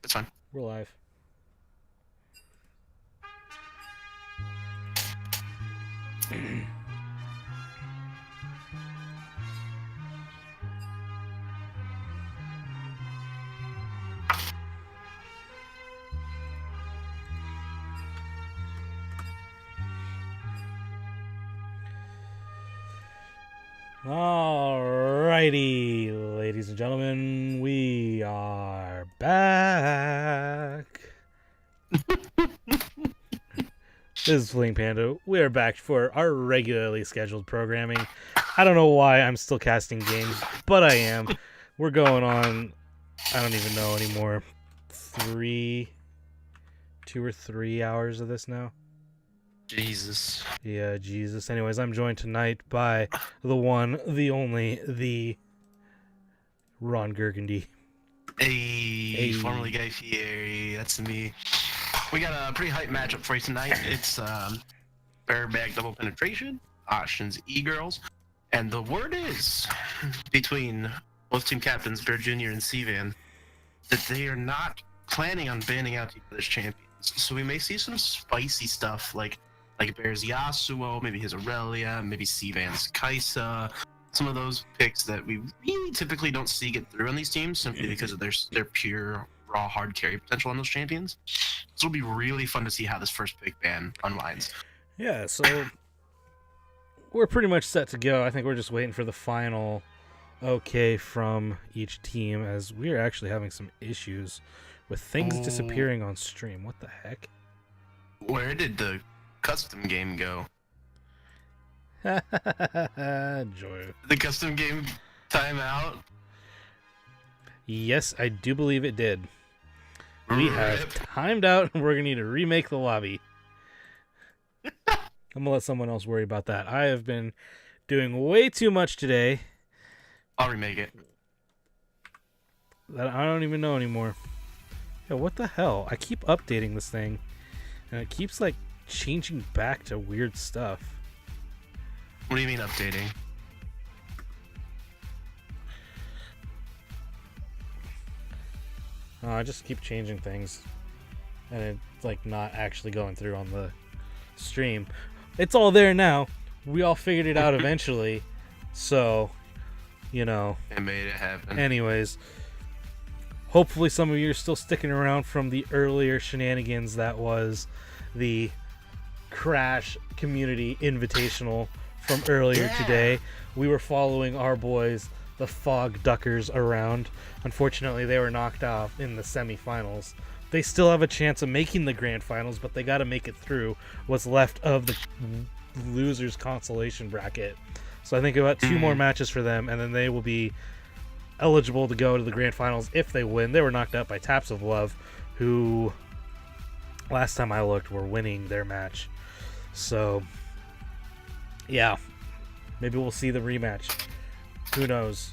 It's fine. We're live. Alrighty, ladies and gentlemen, we are back. This is Fling Panda. We are back for our regularly scheduled programming. I don't know why I'm still casting games, but I am. We're going on, I don't even know anymore, 2 or 3 hours of this now. Jesus. Yeah, Jesus. Anyways, I'm joined tonight by the one, the only, the Ron Burgundy. Hey, formerly Guy Fieri. That's me. We got a pretty hype matchup for you tonight. It's bareback double penetration, Ocean's E-Girls. And the word is, between both team captains, Bear Jr. and Sivan, that they are not planning on banning out each other's champions. So we may see some spicy stuff like Bear's Yasuo, maybe his Aurelia, maybe Sivan's Kaisa. Some of those picks that we really typically don't see get through on these teams simply because of their pure raw hard carry potential on those champions. So it'll be really fun to see how this first pick ban unwinds. Yeah, so we're pretty much set to go. I think we're just waiting for the final okay from each team, as we are actually having some issues with things disappearing on stream. What the heck? Where did the custom game go? Joy. The custom game timeout? Yes, I do believe it did. We have timed out, and we're going to need to remake the lobby. I'm going to let someone else worry about that. I have been doing way too much today. I'll remake it. That I don't even know anymore. Yeah, what the hell? I keep updating this thing, and it keeps, like, changing back to weird stuff. What do you mean updating? I just keep changing things, and it's like not actually going through on the stream. It's all there now. We all figured it out eventually, so you know. It made it happen. Anyways, hopefully some of you are still sticking around from the earlier shenanigans that was the Crash Community Invitational from earlier today. We were following our boys, the Fog Duckers, around. Unfortunately, they were knocked off in the semifinals. They still have a chance of making the grand finals, but they got to make it through what's left of the losers consolation bracket. So I think about 2 more matches for them, and then they will be eligible to go to the grand finals if they win. They were knocked out by Taps of Love, who last time I looked were winning their match. So yeah, maybe we'll see the rematch. Who knows?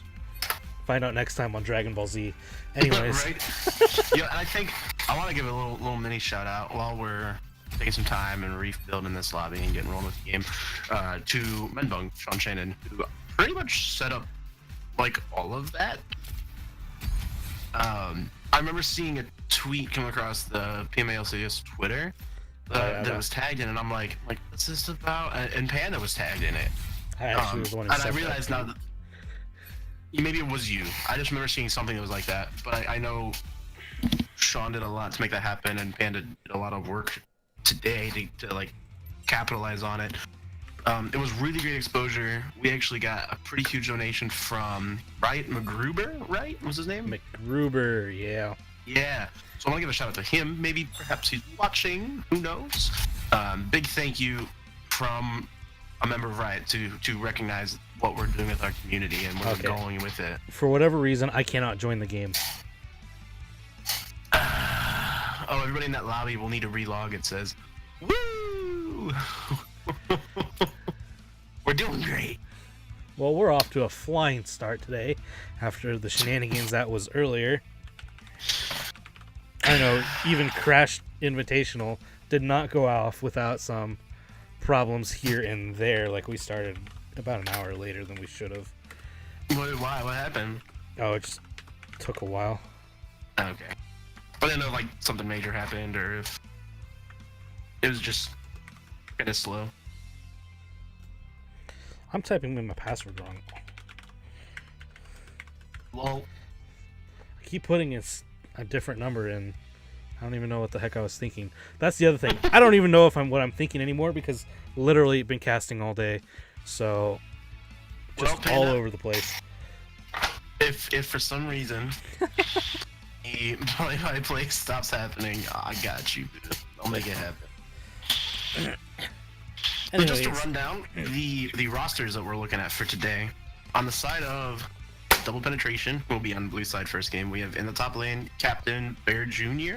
Find out next time on Dragon Ball Z. Anyways. Right? Yeah, and I think I want to give a little mini shout out while we're taking some time and rebuilding this lobby and getting rolling with the game to Menbung, Sean Shannon, who pretty much set up like all of that. I remember seeing a tweet come across the PMALCS Twitter that was tagged in, and I'm like, what's this about? And Panda was tagged in it. I actually was the one who and said I realized that. now that maybe it was you. I just remember seeing something that was like that. But I know Sean did a lot to make that happen, and Panda did a lot of work today to like capitalize on it. It was really great exposure. We actually got a pretty huge donation from McGruber, right? What was his name? McGruber, yeah. Yeah. So I want to give a shout out to him. Maybe perhaps he's watching. Who knows? Big thank you from a member of Riot to recognize what we're doing with our community and where we're going with it. For whatever reason, I cannot join the game. Oh, everybody in that lobby will need to relog, it says. Woo! We're doing great. Well, we're off to a flying start today after the shenanigans that was earlier. I know, even Crash Invitational did not go off without some problems here and there. Like, we started about an hour later than we should have. Why? What happened? Oh, it just took a while. Okay. I didn't know like something major happened or if it was just kind of slow. I'm typing in my password wrong. Lol. I keep putting a different number in. I don't even know what the heck I was thinking. That's the other thing. I don't even know if I'm what I'm thinking anymore because literally been casting all day, so just all over the place. If for some reason the play-by-play stops happening, I got you, dude. I'll make it happen. So just to run down the rosters that we're looking at for today, on the side of double penetration, we'll be on the blue side first game. We have in the top lane Captain Bear Jr.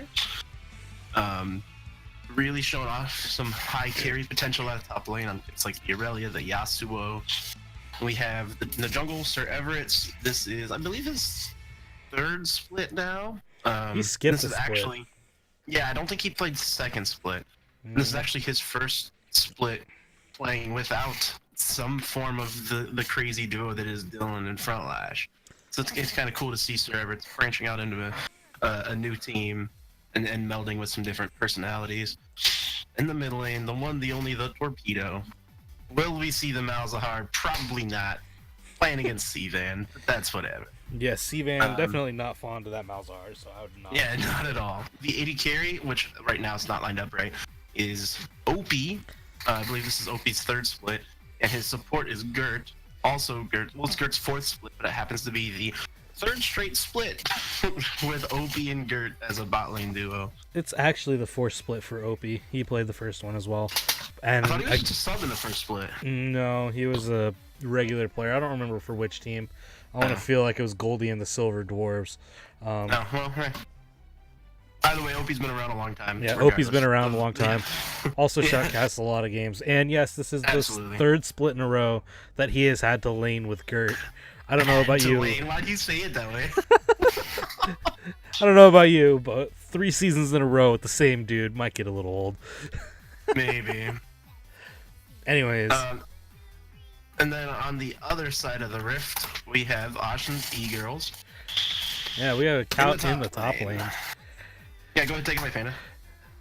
Really showing off some high carry potential at the top lane. It's like the Aurelia, the Yasuo. We have in the jungle Sir Everett. This is, I believe, his third split now. He skipped this is split. Actually, yeah, I don't think he played second split. This is actually his first split playing without some form of the crazy duo that is Dylan and Frontlash. So it's kind of cool to see Sir Everett branching out into a new team and melding with some different personalities. In the mid lane, the one, the only, the Torpedo. Will we see the Malzahar? Probably not. Playing against Sivan, but that's whatever. Yeah, Sivan, definitely not fond of that Malzahar, so I would not. Yeah, not at all. The AD carry, which right now it's not lined up right, is OeG. I believe this is OP's third split, and his support is Gert. Also Gert. Well, it's Gert's fourth split, but it happens to be the third straight split with OeG and Gert as a bot lane duo. It's actually the fourth split for OP. He played the first one as well. And I thought he was just sub in the first split. No, he was a regular player. I don't remember for which team. I want to feel like it was Goldie and the Silver Dwarves. Well, right. By the way, OP's been around a long time. Yeah, OP's been around a long time. Also shoutcast a lot of games. And yes, this is the third split in a row that he has had to lane with Gert. I don't know about you. Why'd you say it that way? I don't know about you, but 3 seasons in a row with the same dude might get a little old. Maybe. Anyways. And then on the other side of the rift, we have Ashen's E-Girls. Yeah, we have a count in the top lane. Yeah, go ahead, take my Panda.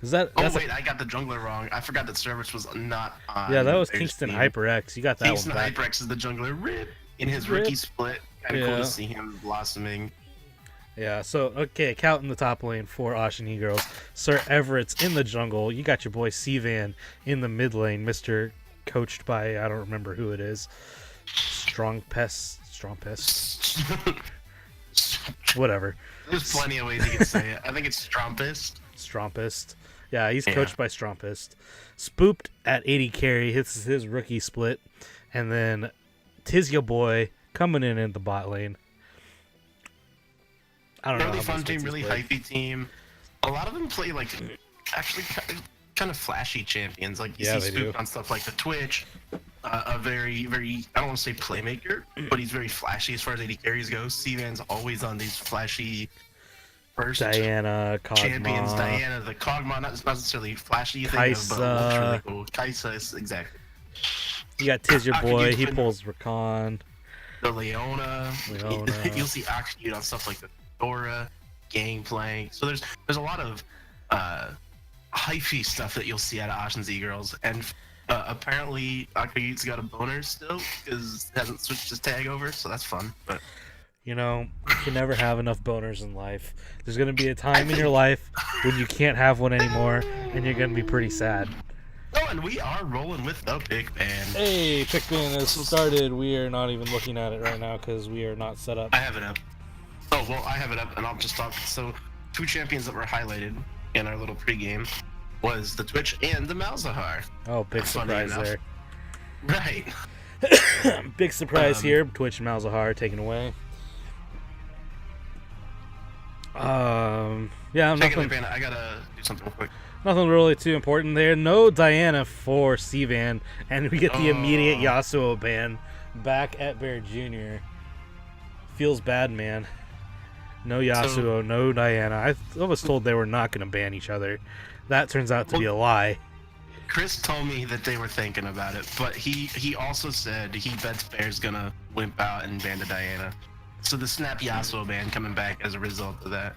Is that? Oh wait, I got the jungler wrong. I forgot that Service was not on. Yeah, that was Kingston HyperX. You got that Kingston one back. HyperX is the jungler. Rip in his rookie split. Kind of cool to see him blossoming. Yeah, so, okay, count in the top lane for Ashen E-Girls. Sir Everett's in the jungle. You got your boy Sivan in the mid lane, Mr. Coached by, I don't remember who it is. Strong Pest? Whatever. There's plenty of ways you can say it. I think it's Strompist. Yeah, he's coached by Strompist. Spooped at 80 carry, hits his rookie split. And then Tizya Boy coming in the bot lane. I don't know. Really fun team, really hypey team. A lot of them play like actually kind of flashy champions. Like you see Spook on stuff like the Twitch. A very, very, I don't want to say playmaker, but he's very flashy as far as AD carries go. Sivan's always on these flashy first Diana, Kog'Maw. champions. Diana, the Kog'Maw, not necessarily flashy thing, but looks really cool. Kaisa is exactly. You got Tizya Boy, he pulls Rakan. The Leona. You'll see Akiyud on stuff like the Dora, Gangplank. So there's a lot of hyphy stuff that you'll see out of Ashen's E-Girls, and apparently Akiyud's got a boner still because he hasn't switched his tag over, so that's fun. But you know, you can never have enough boners in life. There's gonna be a time in your life when you can't have one anymore, and you're gonna be pretty sad. Oh, and we are rolling with the pick band. Hey, pick band has started. We are not even looking at it right now because we are not set up. I have it up. Oh, well, I have it up, and I'll just talk. So, 2 champions that were highlighted in our little pregame was the Twitch and the Malzahar. Oh, big surprise there. Right. Big surprise here. Twitch and Malzahar taken away. Yeah, nothing. I gotta do something real quick. Nothing really too important there. No Diana for Sivan, and we get the immediate Yasuo ban back at Bear Jr. Feels bad, man. No Yasuo, no Diana. I was told they were not going to ban each other. That turns out to be a lie. Chris told me that they were thinking about it, but he also said he bets Bear's gonna wimp out and ban the Diana. So the Snap Yasuo ban coming back as a result of that.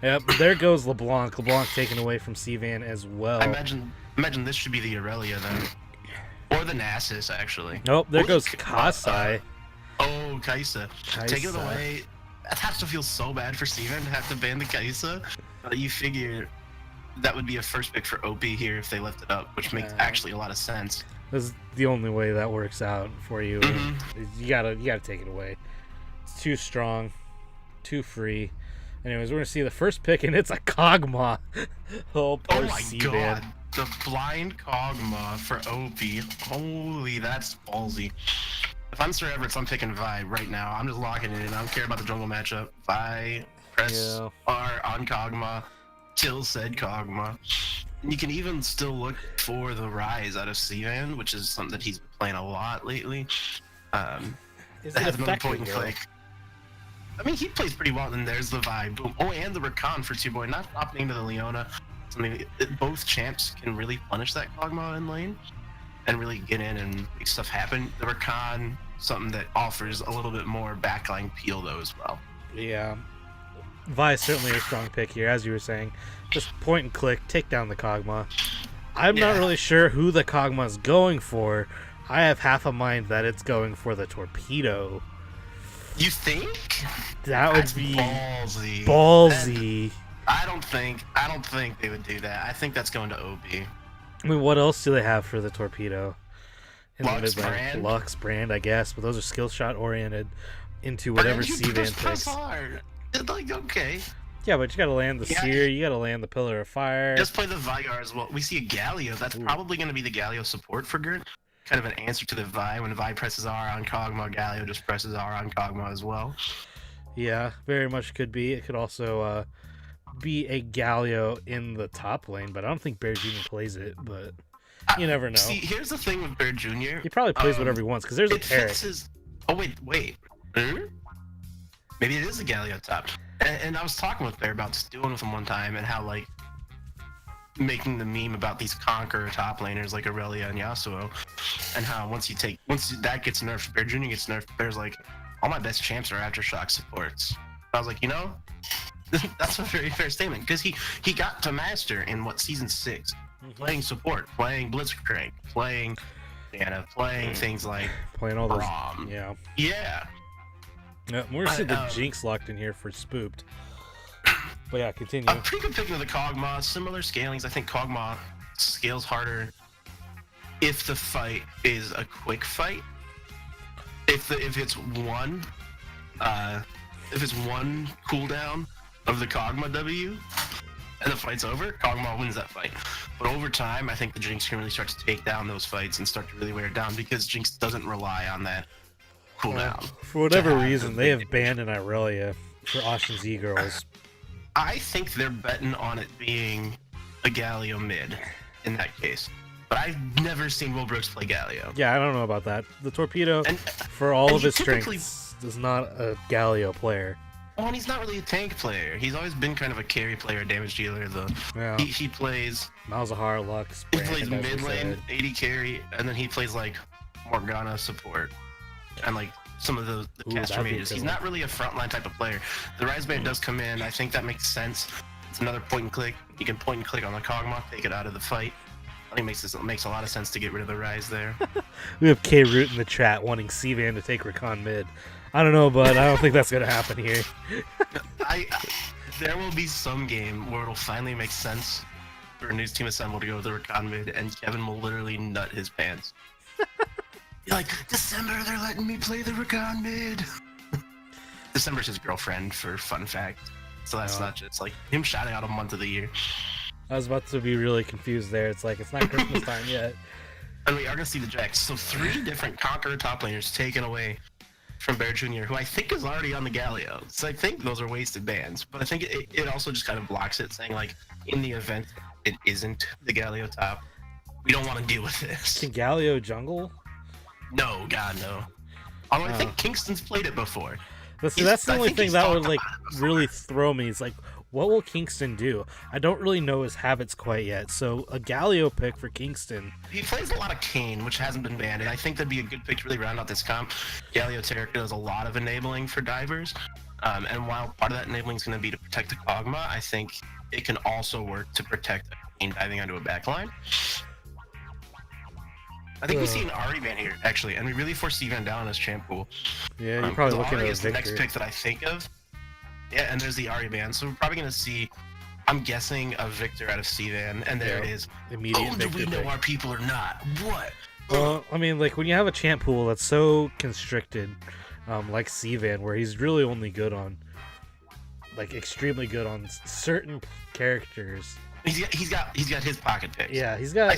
Yep, there goes LeBlanc. LeBlanc taken away from Sivan as well. I imagine this should be the Aurelia then. Or the Nasus, actually. Nope, there Or goes the Kasai. Oh, Kaisa. Take it Kaisa. away. That has to feel so bad for Steven to have to ban the Kaisa. You figure that would be a first pick for OP here if they left it up, which makes actually a lot of sense. This is the only way that works out for you. You gotta take it away. It's too strong, too free. Anyways, we're gonna see the first pick, and it's a Kog'Maw. Oh, poor my Seaban. god, the blind Kog'Maw for OP. Holy, that's ballsy. If I'm Sir Everett, I'm picking Vi right now. I'm just locking it in. I don't care about the jungle matchup. Vi, press R on Kog'Maw, kill said Kog'Maw. You can even still look for the rise out of Sivan, which is something that he's been playing a lot lately. That has another point and click. I mean, he plays pretty well, and there's the vibe. Boom. Oh, and the Rakan for 2 boy, not opting into the Leona. Something both champs can really punish that Kog'Maw in lane and really get in and make stuff happen. The Rakan, something that offers a little bit more backline peel though as well. Yeah, Vi is certainly a strong pick here, as you were saying. Just point and click, take down the Kog'Maw. I'm not really sure who the Kog'Maw is going for. I have half a mind that it's going for the Torpedo. You think? That would be ballsy. Ballsy. I don't think they would do that. I think that's going to OB. I mean, what else do they have for the Torpedo? Lux brand? Lux brand, I guess, but those are skill shot oriented into whatever Seavan picks. Hard. Like, okay. Yeah, but you gotta land the Seer, you gotta land the Pillar of Fire. Just play the Vygar as well. We see a Galio. That's probably going to be the Galio support for Gert. Kind of an answer to the Vi. When Vi presses R on Kog'Maw, Galio just presses R on Kog'Maw as well. Yeah, very much could be. It could also be a Galio in the top lane, but I don't think Bear Jr. plays it, but you never know. See, here's the thing with Bear Jr. He probably plays whatever he wants, because there's a Taric. Oh, wait. Maybe it is a Galio top. And I was talking with Bear about just doing with him one time and how, like, making the meme about these Conqueror top laners like Aurelia and Yasuo, and how once that gets nerfed, Bear Jr. gets nerfed, Bear's like, all my best champs are Aftershock supports. I was like, that's a very fair statement, because he got to master in season 6, playing support, playing Blitzcrank, playing Diana, playing things like playing all those. Braum. Yeah, we're seeing the Jinx locked in here for Spooked. But yeah, continue. A pretty good pick of the Kog'Maw. Similar scalings. I think Kog'Maw scales harder if the fight is a quick fight. If it's one cooldown of the Kog'Maw W and the fight's over, Kog'Maw wins that fight. But over time, I think the Jinx can really start to take down those fights and start to really wear it down, because Jinx doesn't rely on that cooldown. For whatever reason, they have banned an Irelia for Ocean's E-Girls. I think they're betting on it being a Galio mid in that case. But I've never seen Will Brooks play Galio. Yeah, I don't know about that. The Torpedo, for all of his strengths, is not a Galio player. Oh, and he's not really a tank player. He's always been kind of a carry player, damage dealer, though. Yeah. He plays... Malzahar, Lux, He plays mid lane, 80 carry, and then he plays, like, Morgana support. And, like, some of the caster mages. He's not really a frontline type of player. The Rise Band does come in. I think that makes sense. It's another point and click. You can point and click on the Kog'Maw, take it out of the fight. I think it makes a lot of sense to get rid of the Rise there. We have K-Root in the chat wanting Sivan to take Rakan mid. I don't know, but I don't think that's going to happen here. There will be some game where it'll finally make sense for a news team assemble to go with the Rakan mid, and Kevin will literally nut his pants. You're like, December, they're letting me play the Rakan mid. December's his girlfriend, for fun fact. So that's not just like him shouting out a month of the year. I was about to be really confused there. It's like, it's not Christmas time yet. And we are going to see the Jax. So 3 different Conqueror top laners taken away from Bear Jr., who I think is already on the Galio. So I think those are wasted bans. But I think it also just kind of blocks it, saying, like, in the event it isn't the Galio top, we don't want to deal with this. Can Galio jungle? No, God, no. Although I think Kingston's played it before. That's the only thing that would, like, really throw me. It's like, what will Kingston do? I don't really know his habits quite yet, so a Galio pick for Kingston. He plays a lot of Kayn, which hasn't been banned, and I think that'd be a good pick to really round out this comp. Galio Taric does a lot of enabling for divers, And while part of that enabling is going to be to protect the Kog'Maw, I think it can also work to protect a Queen diving onto a backline. I think we see an Ahri ban here, actually, and we really force Van down as champ pool. Yeah, you're probably looking at is the next pick that I think of. Yeah, and there's the Ahri ban, so we're probably going to see, I'm guessing, a Victor out of Cvan, and there it is. Immediate do we know our people or not? What? Well, I mean, like, when you have a champ pool that's so constricted, like Cvan, where he's really only good on, like, extremely good on certain characters. He's got his pocket picks. Yeah, he's got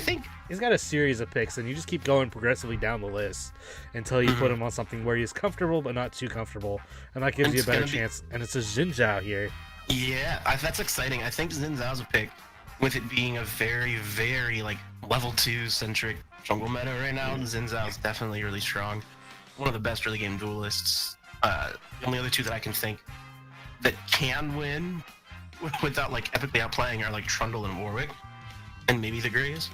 a series of picks, and you just keep going progressively down the list until you put him on something where he's comfortable but not too comfortable, and that gives you a better chance. And it's a Xin Zhao here. Yeah, that's exciting. I think Xin Zhao's a pick, with it being a very, very like level 2 centric jungle meta right now. Xin Zhao is definitely really strong. One of the best early game duelists. The only other two that I can think that can win without like epically outplaying are like Trundle and Warwick, and maybe the Greys.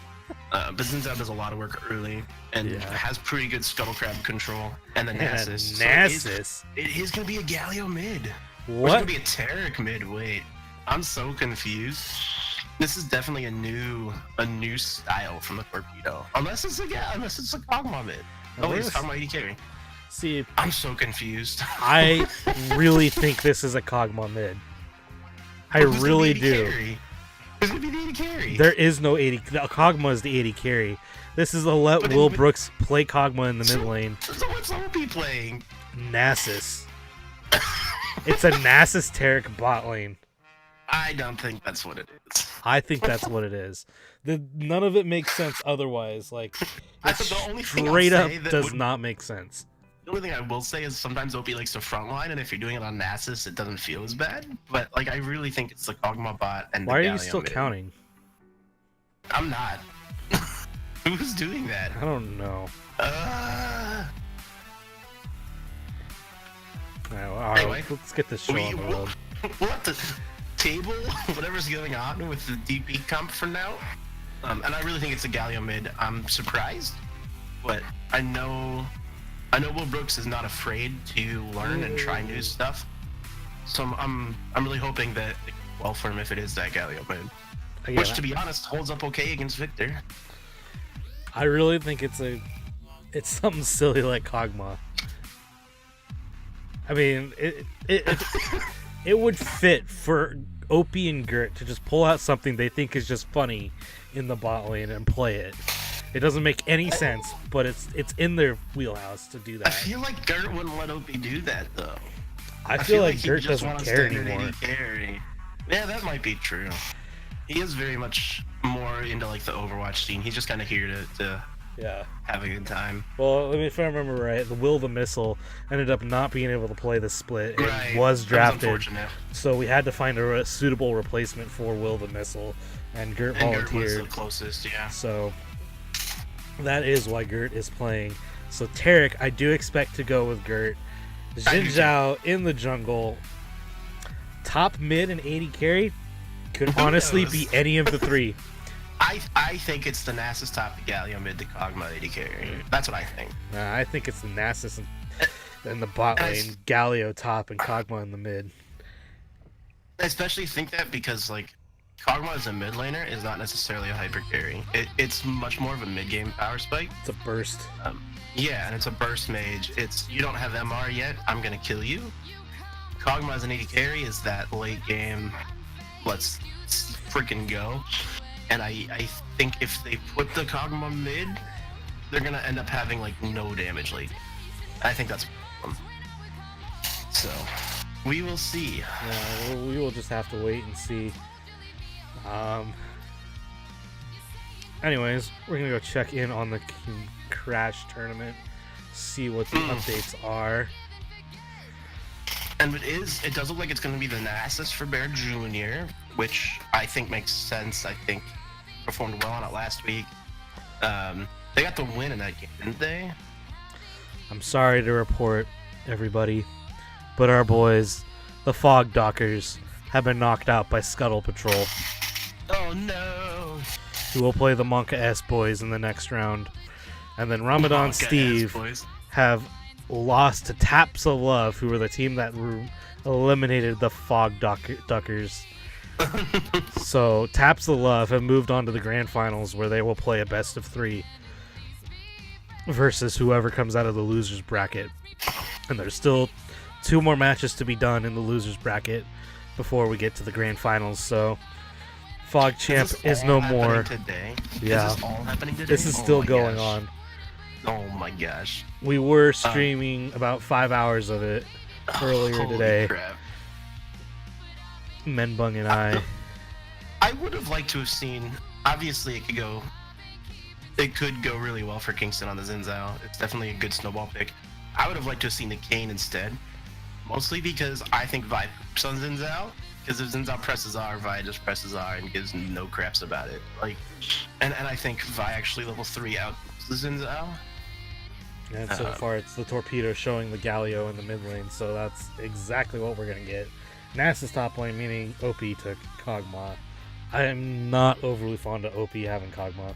But Xin Zhao does a lot of work early and has pretty good Scuttle Crab control and the Nasus. Nasus. So it is going to be a Galio mid. What? It's going to be a Taric mid. Wait, I'm so confused. This is definitely a new style from the Torpedo. Unless it's a Kog'Maw mid. Oh wait, it's Kog'Maw AD carry. See, I'm so confused. I really think this is a Kog'Maw mid. I really do. Who's gonna be the AD carry? There is no 80. Kog'Maw is the 80 carry. This is a let Will Brooks play Kog'Maw in the mid lane. So what's OP playing? Nasus. It's a Nasus Taric bot lane. I don't think that's what it is. I think that's what it is. None of it makes sense otherwise. Like, it straight up does not make sense. The only thing I will say is sometimes OP likes to frontline, and if you're doing it on Nasus, it doesn't feel as bad. But like, I really think it's the Kog'Maw bot and. Why are you still counting? I'm not. Who's doing that? I don't know. Alright, Anyway, let's get this show on the road. What the table? Whatever's going on with the DP comp for now. And I really think it's a Galio mid. I'm surprised, but I know Will Brooks is not afraid to learn and try new stuff. So I'm really hoping that it goes well for him if it is that Galio mid. Again, which, to be honest, holds up okay against Victor. I really think it's something silly like Kog'Maw. I mean, it would fit for OP and Gert to just pull out something they think is just funny in the bot lane and play it. It doesn't make any sense, but it's in their wheelhouse to do that. I feel like Gert wouldn't let OP do that, though. I feel like Gert doesn't care anymore. Yeah, that might be true. He is very much more into like the Overwatch scene. He's just kind of here to have a good time. Well, if I remember right, the Will the Missile ended up not being able to play the split. Right. It was drafted, so we had to find a suitable replacement for Will the Missile, and Gert volunteered. Gert was the closest, yeah. So that is why Gert is playing. So Taric, I do expect to go with Gert. Xin Zhao in the jungle, top mid and 80 carry. Could honestly be any of the three. I think it's the Nasus top, the Galio mid, the Kog'Maw AD carry. That's what I think. I think it's the Nasus and the bot lane, Galio top, and Kog'Maw in the mid. I especially think that because like Kog'Maw as a mid laner is not necessarily a hyper carry. It's much more of a mid game power spike. It's a burst. Yeah, and it's a burst mage. You don't have MR yet, I'm gonna kill you. Kog'Maw as an AD carry is that late game, let's freaking go. And I think if they put the Kog'Maw mid, they're gonna end up having like no damage late. I think that's a problem. So we will see. Yeah, we will just have to wait and see. Anyways, we're gonna go check in on the Crash tournament, see what the updates are. And it does look like it's going to be the Nasus for Bear Jr., which I think makes sense. I think performed well on it last week. They got the win in that game, didn't they? I'm sorry to report, everybody, but our boys, the Fog Dockers, have been knocked out by Scuttle Patrol. Oh no! Who will play the Monka S boys in the next round. And then Ramadan Steve have lost to Taps of Love, who were the team that eliminated the Duckers. So Taps of Love have moved on to the grand finals, where they will play a best of 3 versus whoever comes out of the losers bracket. And there's still 2 more matches to be done in the losers bracket before we get to the grand finals. So Fog Champ is no more. Today? Yeah. Is this all happening today? This is still going on. Oh my gosh. We were streaming about 5 hours of it earlier today. Crap. Menbung and I would have liked to have seen. Obviously, it could go really well for Kingston on the Xin Zhao. It's definitely a good snowball pick. I would have liked to have seen the Kane instead, mostly because I think Vi poops on Xin Zhao. Because if Xin Zhao presses R, Vi just presses R and gives no craps about it. And I think Vi actually level 3 out the Xin Zhao. And so far, it's the Torpedo showing the Galio in the mid lane, so that's exactly what we're going to get. Nasa's top lane, meaning OP took Kog'Maw. I am not overly fond of OP having Kog'Maw,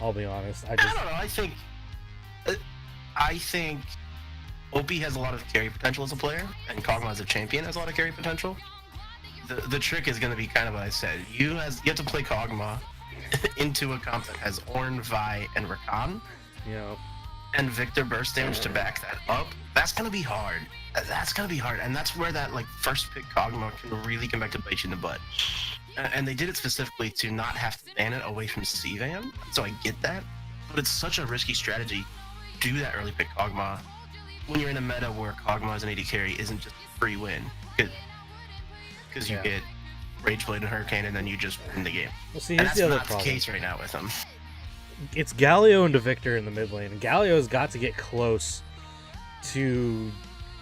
I'll be honest. I don't know, I think OP has a lot of carry potential as a player, and Kog'Maw as a champion has a lot of carry potential. The trick is going to be kind of what I said. You have to play Kog'Maw into a comp that has Ornn, Vi, and Rakan. Yeah. And Victor burst damage to back that up. That's going to be hard. And that's where that first pick Kog'Maw can really come back to bite you in the butt. And they did it specifically to not have to ban it away from CVAN, so I get that. But it's such a risky strategy to do that early pick Kog'Maw when you're in a meta where Kog'Maw as an AD carry isn't just a free win. Because you get Rageblade and Hurricane and then you just win the game. Well, see, and here's that's the other not problem. the case right now with him. It's Galio into Victor in the mid lane, and Galio's got to get close to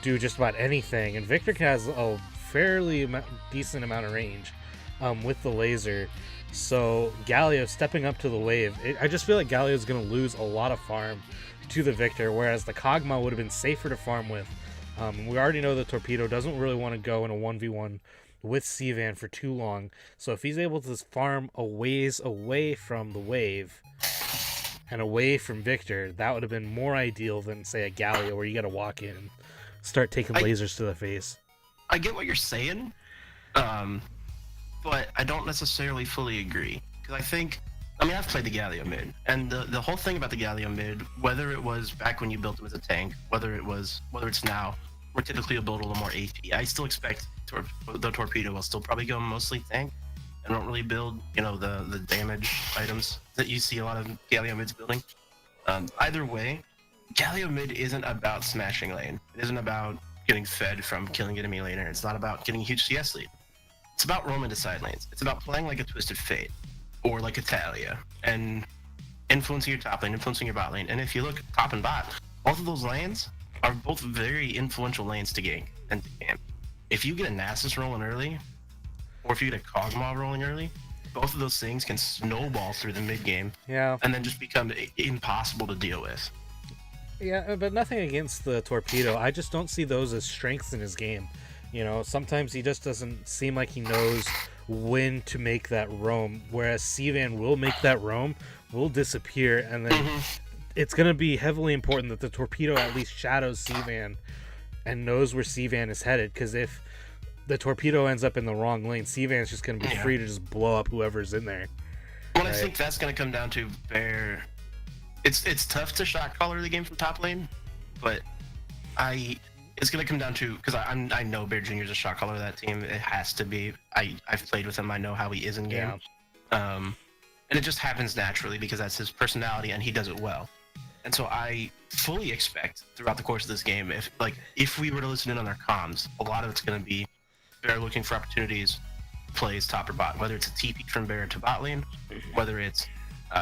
do just about anything, and Victor has a fairly decent amount of range with the laser, so Galio stepping up to the wave, I just feel like Galio's going to lose a lot of farm to the Victor, whereas the Kog'Maw would have been safer to farm with. We already know the Torpedo doesn't really want to go in a 1v1 with CVAN for too long, so if he's able to farm a ways away from the wave and away from Victor, that would have been more ideal than, say, a Galio where you got to walk in and start taking lasers to the face. I get what you're saying, but I don't necessarily fully agree. Because I've played the Galio mid, and the whole thing about the Galio mid, whether it was back when you built him as a tank, whether it's now, where typically you'll build a little more AP, I still expect the Torpedo will still probably go mostly tank. I don't really build, the damage items that you see a lot of Galio mids building. Either way, Galio mid isn't about smashing lane. It isn't about getting fed from killing enemy laner. It's not about getting a huge CS lead. It's about roaming to side lanes. It's about playing like a Twisted Fate or like a Talia and influencing your top lane, influencing your bot lane. And if you look top and bot, both of those lanes are both very influential lanes to gank and to camp. If you get a Nasus rolling early, or if you get a Kog'Maw rolling early, both of those things can snowball through the mid game, and then just become impossible to deal with. Yeah, but nothing against the Torpedo. I just don't see those as strengths in his game. Sometimes he just doesn't seem like he knows when to make that roam, whereas CVAN will make that roam, will disappear, and then it's going to be heavily important that the Torpedo at least shadows CVAN and knows where CVAN is headed, because if the Torpedo ends up in the wrong lane, CVAN's just going to be free to just blow up whoever's in there. Well, right? I think that's going to come down to Bear. It's tough to shot caller the game from top lane, but it's going to come down to, because I know Bear Jr. is a shot caller of that team. It has to be. I've played with him. I know how he is in game. Yeah. And it just happens naturally because that's his personality and he does it well. And so I fully expect throughout the course of this game, if we were to listen in on our comms, a lot of it's going to be Bear looking for opportunities, plays top or bot, whether it's a TP from Bear to bot lane, whether it's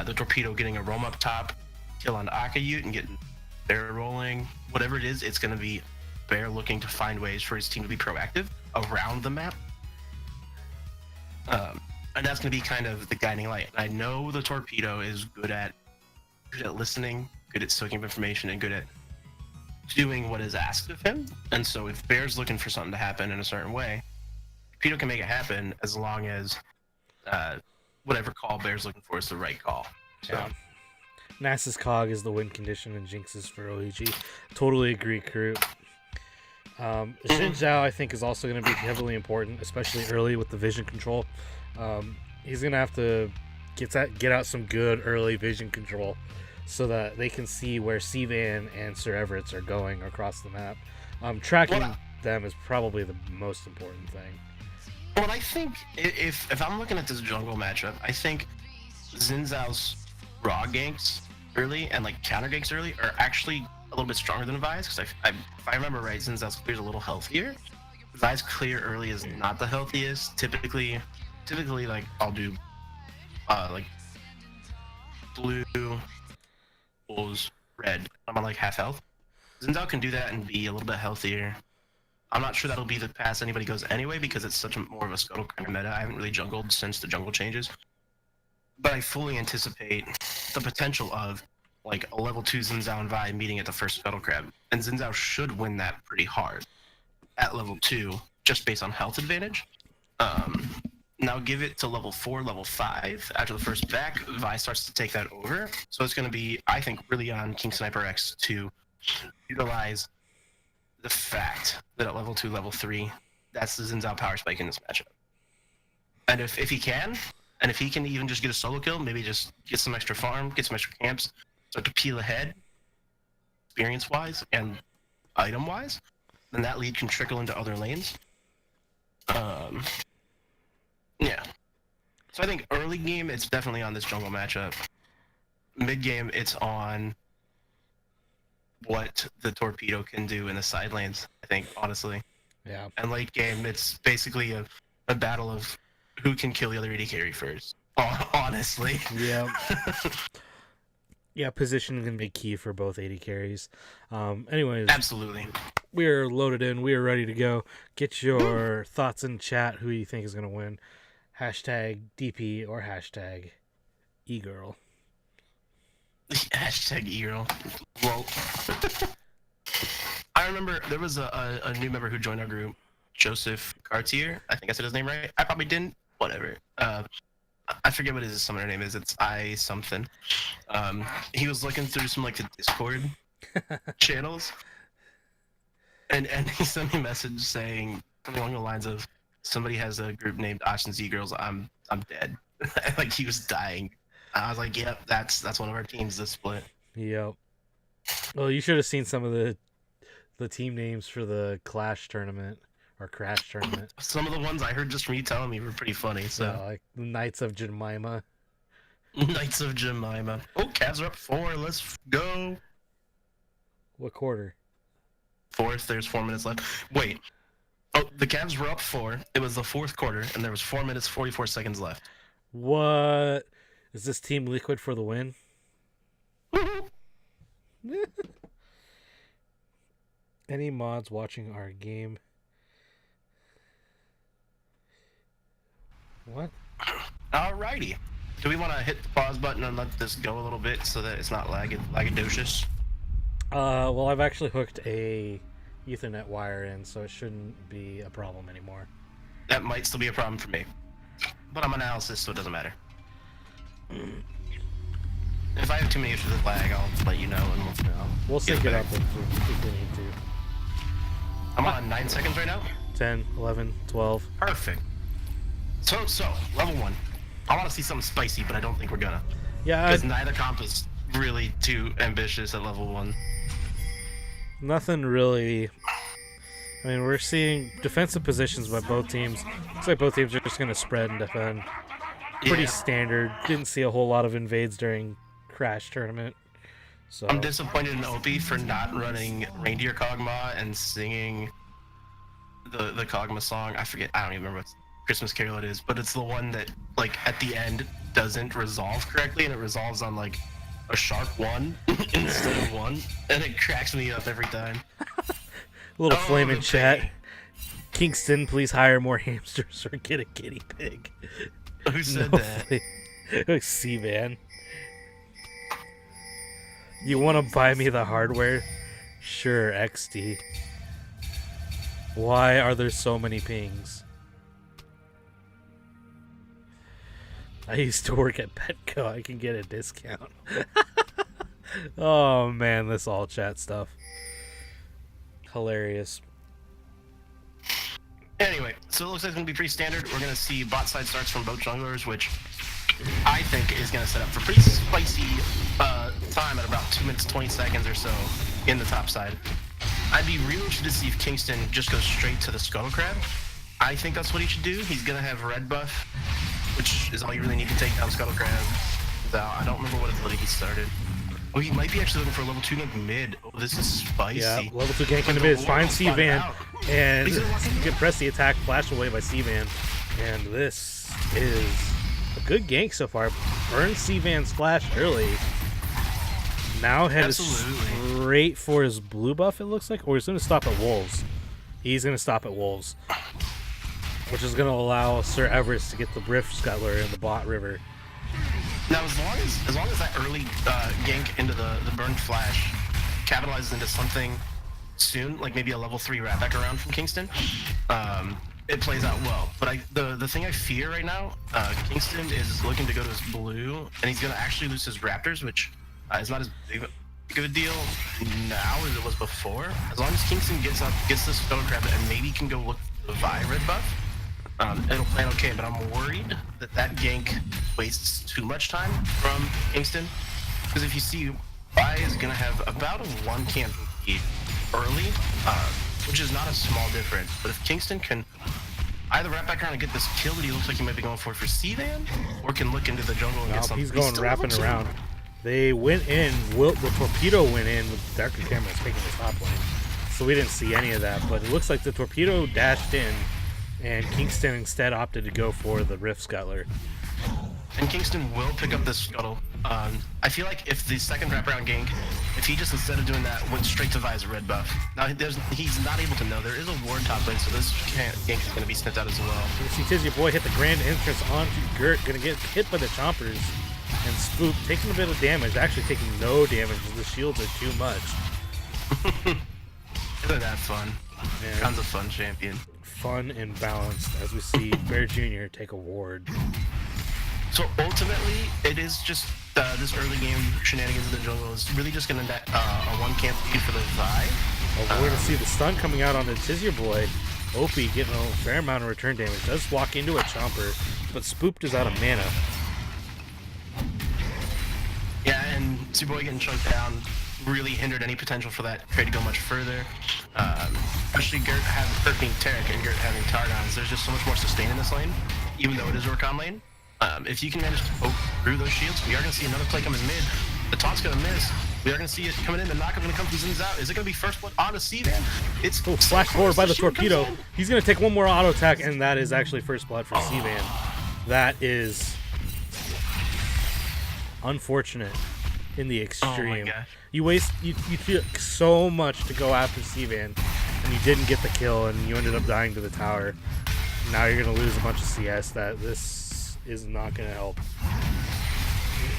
the Torpedo getting a roam up top, kill on Akayute and getting Bear rolling, whatever it is, it's going to be Bear looking to find ways for his team to be proactive around the map. And that's going to be kind of the guiding light. I know the Torpedo is good at listening, good at soaking up information, and good at doing what is asked of him. And so if Bear's looking for something to happen in a certain way, Torpedo can make it happen as long as whatever call Bear's looking for is the right call. So. Yeah. Nasus Cog is the win condition and Jinx is for OeG. Totally agree, Crew. Xin Zhao, I think, is also going to be heavily important, especially early with the vision control. He's going to have to get out some good early vision control so that they can see where Sivan and Sir Everett's are going across the map. Tracking them is probably the most important thing. Well, I think if I'm looking at this jungle matchup, I think Xin Zhao's raw ganks early and like counter ganks early are actually a little bit stronger than Vi's, because if I remember right, Xin Zhao's clear is a little healthier. Vi's clear early is not the healthiest. Typically like I'll do like blue, blues, red. I'm on like half health. Xin Zhao can do that and be a little bit healthier. I'm not sure that'll be the pass anybody goes anyway, because it's such a more of a scuttle kind of meta. I haven't really jungled since the jungle changes. But I fully anticipate the potential of like a level 2 Xin Zhao and Vi meeting at the first scuttle crab. And Xin Zhao should win that pretty hard at level 2, just based on health advantage. Now give it to level 4, level 5. After the first back, Vi starts to take that over. So it's going to be, I think, really on King Sniper X to utilize the fact that at level 2, level 3, that's the Xin Zhao power spike in this matchup. And if he can, and if he can even just get a solo kill, maybe just get some extra farm, get some extra camps, start to peel ahead, experience-wise and item-wise, then that lead can trickle into other lanes. Yeah. So I think early game, it's definitely on this jungle matchup. Mid game, it's on what the torpedo can do in the side lanes, I think, honestly. Yeah. And late game, it's basically a battle of who can kill the other AD carry first. Honestly. Yeah. Yeah, positioning can be key for both AD carries. Anyways. Absolutely. We are loaded in. We are ready to go. Get your thoughts in chat. Who you think is going to win? Hashtag DP or hashtag eGirl. Hashtag eGirl. Whoa. I remember there was a new member who joined our group, Joseph Cartier. I think I said his name right. I probably didn't. Whatever. I forget what his summoner name is. It's I something. He was looking through some like the Discord channels, and he sent me a message saying something along the lines of, "Somebody has a group named Ocean Z Girls. I'm dead." Like he was dying. I was like, "Yep, that's one of our teams. This split." Yep. Well, you should have seen some of the team names for the Clash tournament or Crash tournament. Some of the ones I heard just from you telling me were pretty funny. So like Knights of Jemima. Knights of Jemima. Oh, Cavs are up 4. Let's go. What quarter? Fourth. There's 4 minutes left. Wait. Oh, the Cavs were up 4. It was the fourth quarter, and there was 4 minutes 44 seconds left. What? Is this Team Liquid for the win? Any mods watching our game? What? Alrighty. Do we want to hit the pause button and let this go a little bit so that it's not lagadocious? Well, I've actually hooked a Ethernet wire in, so it shouldn't be a problem anymore. That might still be a problem for me, but I'm analysis, so it doesn't matter. If I have too many issues with lag, I'll let you know, and we'll sync it up if we need to. I'm on 9 seconds right now. 10, 11, 12. Perfect. So level 1. I want to see something spicy, but I don't think we're gonna. Yeah. Because neither comp is really too ambitious at level 1. Nothing really. I mean, we're seeing defensive positions by both teams. Looks like both teams are just gonna spread and defend. Pretty standard. Didn't see a whole lot of invades during Crash tournament. So I'm disappointed in OP for not running Reindeer Kog'Maw and singing the Kog'Maw song. I don't even remember what Christmas Carol it is, but it's the one that like at the end doesn't resolve correctly, and it resolves on like a sharp 1 instead of 1, and it cracks me up every time. A little flame in chat. Kingston, please hire more hamsters or get a guinea pig. Who said that? C-Man. You want to buy me the hardware? Sure, XD. Why are there so many pings? I used to work at Petco. I can get a discount. Oh man, this all chat stuff. Hilarious. So it looks like it's going to be pretty standard. We're going to see bot side starts from both junglers, which I think is going to set up for pretty spicy time at about 2 minutes 20 seconds or so in the top side. I'd be really interested to see if Kingston just goes straight to the Scuttle Crab. I think that's what he should do. He's going to have red buff, which is all you really need to take down Scuttle Crab. I don't remember what ability he started. Oh, he might be actually looking for a level 2 gank mid. Oh, this is spicy. Yeah, level 2 gank in the mid is fine C-Van. And you can press the attack, flash away by C-Van. And this is a good gank so far. Burns C-Van's flash early. Now headed straight for his blue buff, it looks like. Or he's going to stop at Wolves. He's going to stop at Wolves. Which is going to allow Sir Everest to get the Rift Scuttler in the bot river. Now, as long as that early gank into the burned flash capitalizes into something soon, like maybe a level 3 wrap back around from Kingston, it plays out well. But the thing I fear right now, Kingston is looking to go to his blue, and he's going to actually lose his Raptors, which is not as big of a deal now as it was before. As long as Kingston gets this Scuttle Crab and maybe can go look for the Vi red buff, it'll play okay, but I'm worried that gank wastes too much time from Kingston. Because if you see, Vi is going to have about a 1 camp lead early, which is not a small difference. But if Kingston can either wrap back around and get this kill that he looks like he might be going for C-Van, or can look into the jungle and get something. He's going wrapping around. They went in, the torpedo went in with Darker Cameras taking the top lane. So we didn't see any of that, but it looks like the torpedo dashed in, and Kingston instead opted to go for the Rift Scuttler. And Kingston will pick up this Scuttle. I feel like if the second wraparound gank, if he just instead of doing that went straight to Vi's red buff. Now he's not able to know. There is a ward top lane, so this gank is going to be snipped out as well. You see Tizzy Boy hit the grand entrance onto Gert, going to get hit by the chompers. And Spook taking a bit of damage, actually taking no damage because the shields are too much. Isn't that fun? Yeah. Tons of fun champion. Fun and balanced as we see Bear Jr. take a ward. So ultimately, it is just this early game shenanigans in the jungle is really just going to net a 1 camp lead for the Vi. Well, we're going to see the stun coming out on the Tizzy Boy. Opie getting a fair amount of return damage. Does walk into a chomper, but Spooked is out of mana. Yeah, and Superboy getting chunked down really hindered any potential for that trade to go much further. Especially Gert being Taric and Gert having Targons. There's just so much more sustain in this lane, even though it is Orcon lane. If you can manage to poke through those shields, we are going to see another play coming mid. The taunt's going to miss. We are going to see it coming in. The knock-up going to come from Zins out. Is it going to be first blood on a C-Van? It's flash forward by the torpedo. He's going to take one more auto attack, and that is actually first blood for C-Van. That is unfortunate in the extreme. Oh you took so much to go after C-Van, and you didn't get the kill, and you ended up dying to the tower. Now you're going to lose a bunch of CS. This is not going to help.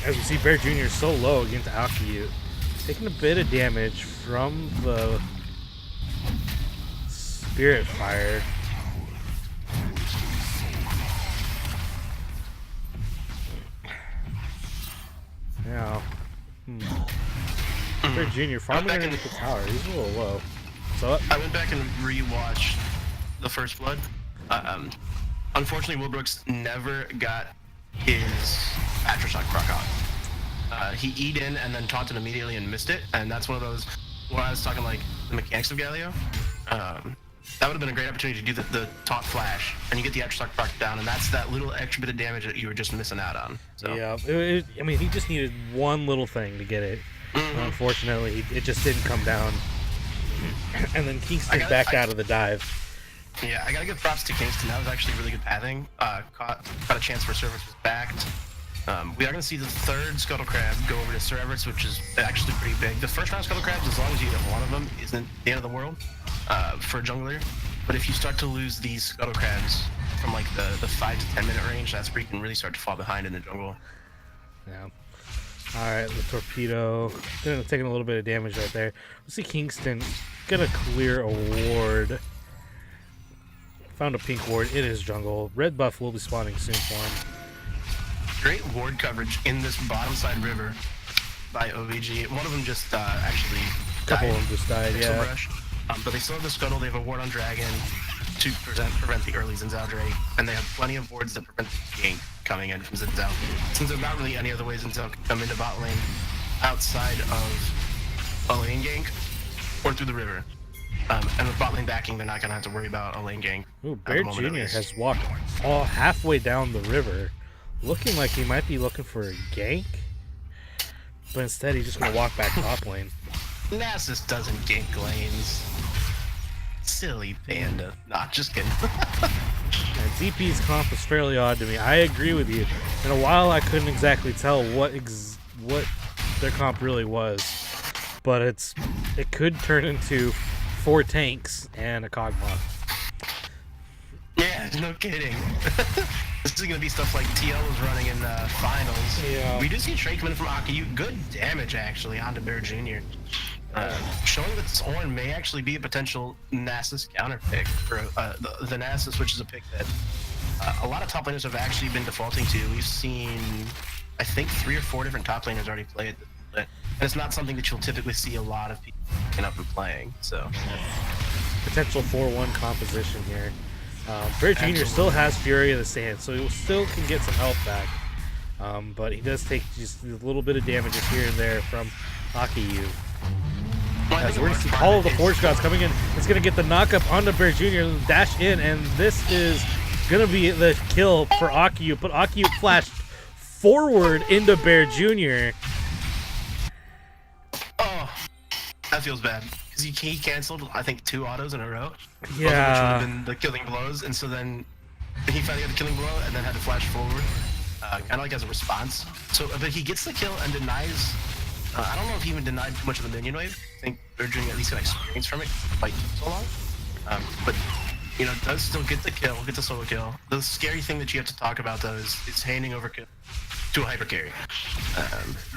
As we see Bear Jr. so low against Alkiute, taking a bit of damage from the Spirit Fire. Now, Bear Jr. farming underneath the tower. He's a little low. So I went back and rewatched the First Blood. Unfortunately, Wilbrooks never got his Atrashot proc on. He E'd in and then taunted immediately and missed it, and that's one of those where I was talking like the mechanics of Galio. That would have been a great opportunity to do the taunt flash, and you get the Atrashot proc down, and that's that little extra bit of damage that you were just missing out on. So. Yeah, I mean, he just needed one little thing to get it. Unfortunately, it just didn't come down. And then Kingston backed out of the dive. Yeah, I gotta give props to Kingston. That was actually really good pathing. Caught a chance where Service was backed. We are going to see the third Scuttle Crab go over to Sir Everett's, which is actually pretty big. The first round Scuttle Crabs, as long as you get one of them, isn't the end of the world for a jungler. But if you start to lose these Scuttle Crabs from like the 5 to 10 minute range, that's where you can really start to fall behind in the jungle. Yeah. Alright, the torpedo taking a little bit of damage right there. Let's see Kingston gonna clear a ward. Found a pink ward. It is jungle. Red buff will be spawning soon for him. Great ward coverage in this bottom side river by OeG. One of them just actually A couple of them just died, yeah. But they still have the Scuttle. They have a ward on Dragon. to prevent the early Xin Zhao Drake, and they have plenty of wards that prevent the gank coming in from Xin Zhao. Since there's not really any other way Xin Zhao can come into bot lane outside of a lane gank or through the river. And with bot lane backing, they're not going to have to worry about a lane gank. Ooh, Bear Jr. has walked all halfway down the river, looking like he might be looking for a gank, but instead he's just going to walk back top lane. Nasus doesn't gank lanes. Silly panda. Nah, just kidding. ZP's comp is fairly odd to me. I agree with you. In a while, I couldn't exactly tell what their comp really was, but it could turn into 4 tanks and a Kog'Maw. Yeah, no kidding. This is gonna be stuff like TL was running in finals. Yeah. We do see Trey coming from Akayu. Good damage actually onto Bear Jr. Showing that Zorn may actually be a potential Nasus counter pick for the Nasus, which is a pick that a lot of top laners have actually been defaulting to. We've seen, I think, 3 or 4 different top laners already play it, and it's not something that you'll typically see a lot of people picking up and playing. So potential 4-1 composition here. Bear Jr. still has Fury of the Sand, so he still can get some health back. But he does take just a little bit of damages here and there from Akayu. As we're going to see all of the Forge Gods coming in. It's going to get the knock-up onto Bear Jr. Dash in, and this is going to be the kill for Akayu. But Akayu flashed forward into Bear Jr. Oh, that feels bad. Because he canceled, I think, 2 autos in a row. Yeah. Both of which would have been the killing blows, and so then he finally got the killing blow and then had to flash forward, kind of like as a response. So, but he gets the kill and denies. I don't know if he even denied too much of the minion wave. I think Bear Jr. at least got experience from it, fight so long. But you know, does still get the kill, get the solo kill. The scary thing that you have to talk about though is handing over kill to a hyper carry,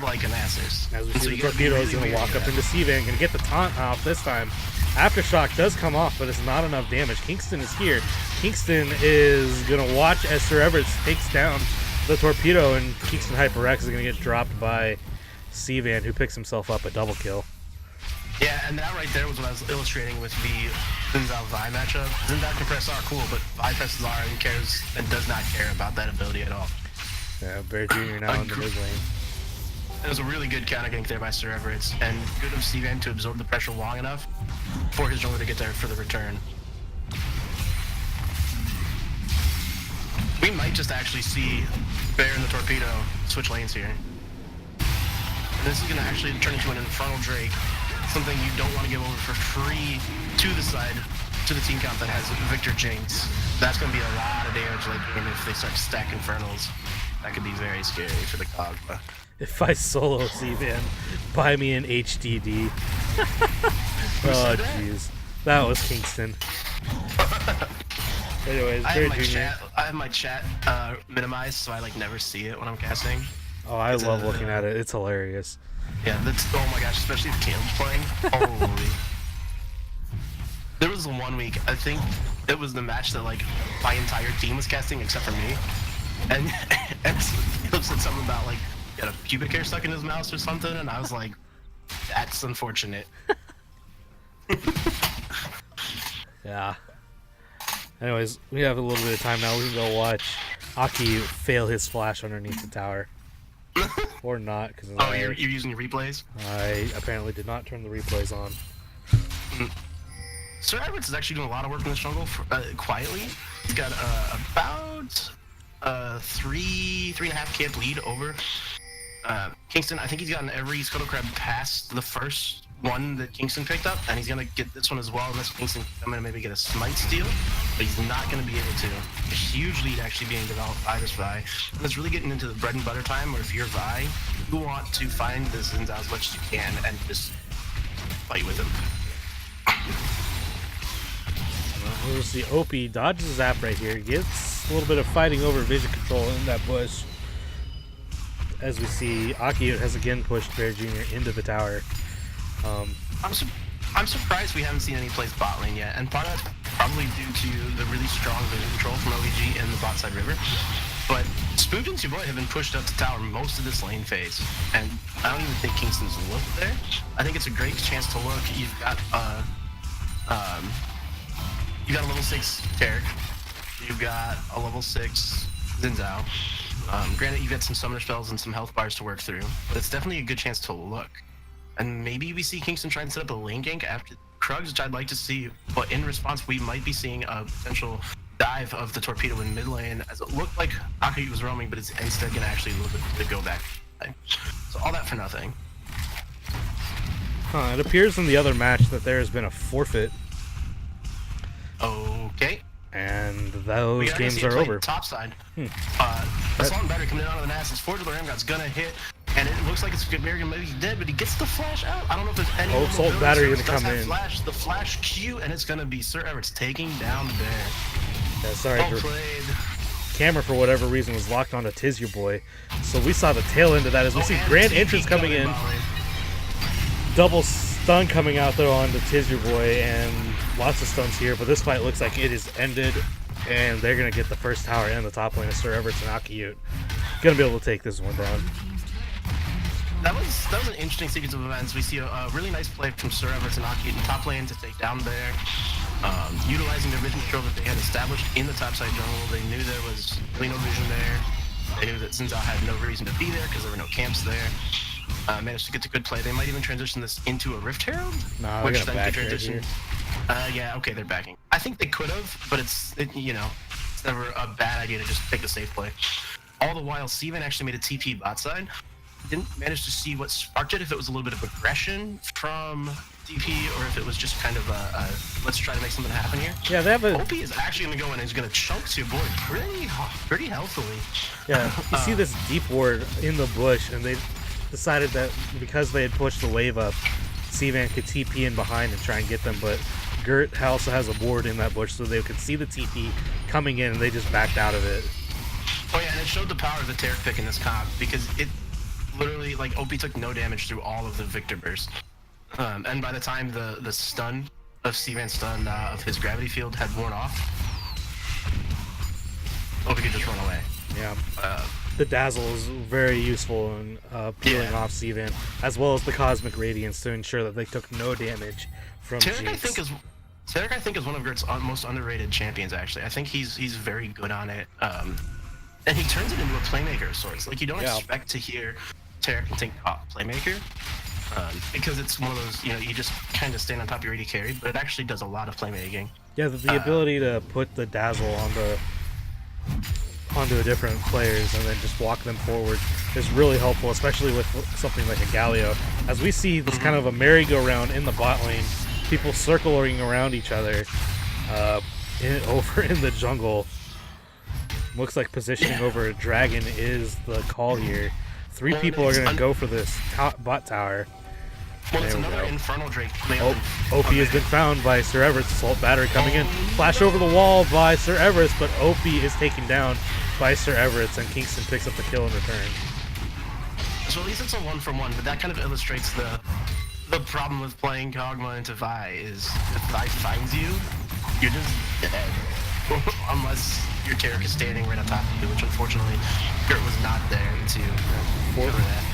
like an Nasus. As we see, the Torpedo is going to walk up into Sevan, going to get the taunt off this time. Aftershock does come off, but it's not enough damage. Kingston is here. Kingston is going to watch as Sir Everett takes down the Torpedo, and Kingston Hyper X is going to get dropped by Sevan, who picks himself up a double kill. Yeah, and that right there was what I was illustrating with the Xin Zhao Vi matchup. Xin Zhao can press R, cool, but Vi presses R and cares and does not care about that ability at all. Yeah, Bear Jr. now in the mid lane. It was a really good counter gank there by Sir Everett, and good of Steven to absorb the pressure long enough for his jungler to get there for the return. We might just actually see Bear and the Torpedo switch lanes here. And this is going to actually turn into an Infernal Drake, something you don't want to give over for free to the side, to the team comp that has Victor Jinx. That's going to be a lot of damage late game if they start to stack Infernals. That could be very scary for the Kog'Maw. If I solo Sevan, buy me an HDD. Oh, jeez. That was Kingston. Anyways, I Bear have Jr. I have my chat minimized, so I like never see it when I'm casting. Oh, I love looking at it. It's hilarious. Yeah, that's, oh my gosh, especially if Caleb's playing. Holy. There was one week, I think it was the match that like my entire team was casting except for me. And Caleb said something about like he had a pubic hair stuck in his mouse or something, and I was like, that's unfortunate. Yeah. Anyways, we have a little bit of time now. We can go watch Aki fail his flash underneath the tower. Or not, because oh, you're using your replays? I apparently did not turn the replays on. Sir Edwards is actually doing a lot of work in the jungle quietly. He's got about 3.5 camp lead over Kingston. I think he's gotten every Scuttle Crab past the first one that Kingston picked up, and he's gonna get this one as well unless Kingston can come in and maybe get a smite steal, but he's not gonna be able to. A huge lead actually being developed by this Vi, and it's really getting into the bread and butter time where if you're Vi, you want to find the Xin Zhao as much as you can and just fight with him. We'll see OP dodges his zap right here, gets a little bit of fighting over vision control in that bush. As we see, Aki has again pushed Bear Jr. into the tower. I'm surprised we haven't seen any plays bot lane yet, and part of that's probably due to the really strong vision control from OeG in the bot side river. But Spooked and Boy have been pushed up to tower most of this lane phase, and I don't even think Kingston's looked there. I think it's a great chance to look. You've got you got a level 6 Tarek. You've got a level 6 Zinzao. Granted, you get some summoner spells and some health bars to work through, but it's definitely a good chance to look. And maybe we see Kingston try and set up a lane gank after Krugs, which I'd like to see, but in response, we might be seeing a potential dive of the torpedo in mid lane, as it looked like Akayu was roaming, but it's instead going to actually look to go back. So all that for nothing. It appears in the other match that there has been a forfeit. Okay. And those games are over. Top side. Assault Battery coming in out of the Nasus. Forge of the Ramgod's gonna hit, and it looks like it's very maybe he's dead, but he gets the flash out. I don't know if there's any. Assault Battery gonna come in. The flash Q, and it's gonna be Sir Everett's taking down the bear. Yeah, sorry. Well played. Camera, for whatever reason, was locked onto Tiz Your Boy, so we saw the tail end of that as we see Grand Entrance coming in. Double stun coming out though onto Tiz Your Boy, and lots of stuns here, but this fight looks like it is ended, and they're gonna get the first tower in the top lane of Sir Everett and Akiyut. Gonna be able to take this one down. That was an interesting sequence of events. We see a really nice play from Sir Everett and Akiyut in top lane to take down there. Utilizing the vision control that they had established in the topside jungle. They knew there was really no vision there. They knew that Zinzao had no reason to be there because there were no camps there. Managed to get a good play. They might even transition this into a Rift Herald, which then could transition. Yeah, okay, they're backing. I think they could have, but it's never a bad idea to just take the safe play. All the while, Steven actually made a TP bot side. Didn't manage to see what sparked it, if it was a little bit of aggression from DP, or if it was just kind of a let's try to make something happen here. Yeah, they have a... OP is actually going to go in and he's going to chunk to your board pretty healthily. Yeah, you see this deep ward in the bush, and they decided that because they had pushed the wave up, Sivan could TP in behind and try and get them, but Gert also has a ward in that bush, so they could see the TP coming in, and they just backed out of it. Oh yeah, and it showed the power of the Tarek pick in this comp, because it literally, like, OP took no damage through all of the Victor bursts. And by the time the stun of Sivan's stun of his gravity field had worn off, OP could just run away. Yeah. The Dazzle is very useful in peeling off Sivan, as well as the Cosmic Radiance to ensure that they took no damage from Tarek, Jinx. Tarek, I think, is one of Gert's most underrated champions, actually. I think he's very good on it. And he turns it into a playmaker of sorts. Like, you don't expect to hear Tarek and think, oh, playmaker? Because it's one of those, you just kind of stand on top of your AD carry, but it actually does a lot of playmaking. Yeah, the ability to put the Dazzle onto different players and then just walk them forward is really helpful, especially with something like a Galio. As we see this kind of a merry-go-round in the bot lane, people circling around each other over in the jungle. Looks like positioning over a dragon is the call here. 3 people are going to go for this bot tower. Well, it's another Infernal Drake. OP has been found by Sir Everett's Assault Battery coming in. Flash over the wall by Sir Everett's, but OP is taken down by Sir Everett's, and Kingston picks up the kill in return. So at least it's a 1-for-1, but that kind of illustrates the problem with playing Kog'Maw into Vi is if Vi finds you, you're just dead. Unless your Tarek is standing right on top of you, which unfortunately Gert was not there to cover that.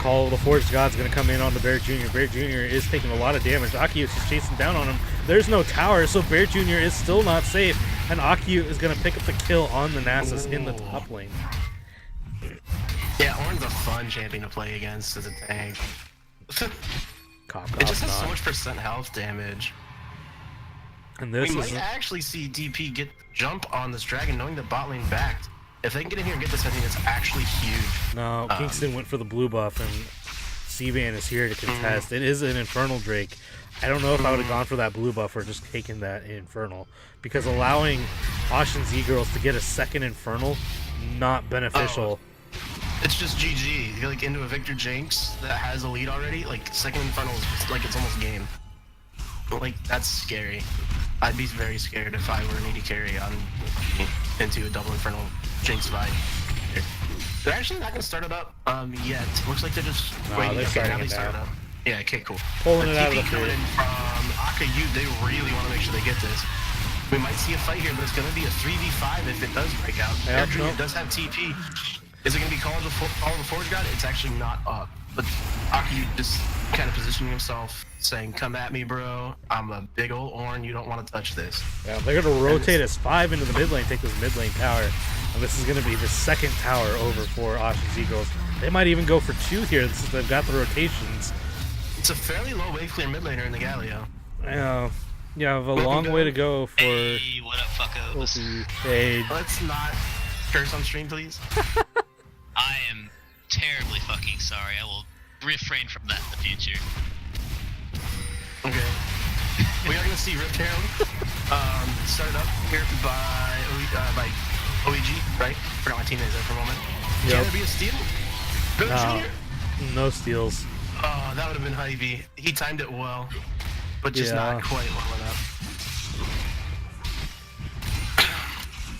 Call of the Forged God's going to come in on the Bear Jr. Bear Jr. is taking a lot of damage. Akiyut is chasing down on him. There's no tower, so Bear Jr. is still not safe, and Akiyut is going to pick up the kill on the Nasus in the top lane. Yeah, Ornn's a fun champion to play against as a tank. It just has so much % health damage. And this we might actually see DP get jump on this dragon, knowing the bot lane backed. If they can get in here and get this, I think it's actually huge. No, Kingston went for the blue buff, and Sivan is here to contest. It is an Infernal Drake. I don't know if I would have gone for that blue buff or just taken that Infernal, because allowing Ashen's E-Girls to get a second Infernal, not beneficial. It's just GG. You're like into a Victor Jinx that has a lead already. Like, second Infernal is just, like, it's almost game. Like, that's scary. I'd be very scared if I were an AD carry on into a double Infernal Jinx fight. They're actually not gonna start it up yet. Looks like they're just waiting. They're starting it start now. it up. Yeah, okay, cool. Pulling it out of the coming in from Akiyut, they really want to make sure they get this. We might see a fight here, but it's gonna be a 3v5 if it does break out. It does have TP. Is it gonna be Call of the Forge God? It's actually not up. but Aki just kind of positioning himself, saying, "Come at me, bro. I'm a big old Ornn. You don't want to touch this." Yeah, they're going to rotate as 5 into the mid lane, take this mid lane tower. And this is going to be the second tower over for Ashen's Eagles. They might even go for 2 here since they've got the rotations. It's a fairly low wave clear mid laner in the Galio. You have a long way to go for... Hey, what up, fuckos? Hey. Let's not curse on stream, please. I am terribly fucking sorry. I will refrain from that in the future. Okay. We are going to see Rift Herald started up here by OeG, right? Forgot my teammates there for a moment. Yep. Can there be a steal? Go Junior? No steals. Oh, that would have been Hy-Vee. He timed it well, but just not quite well enough.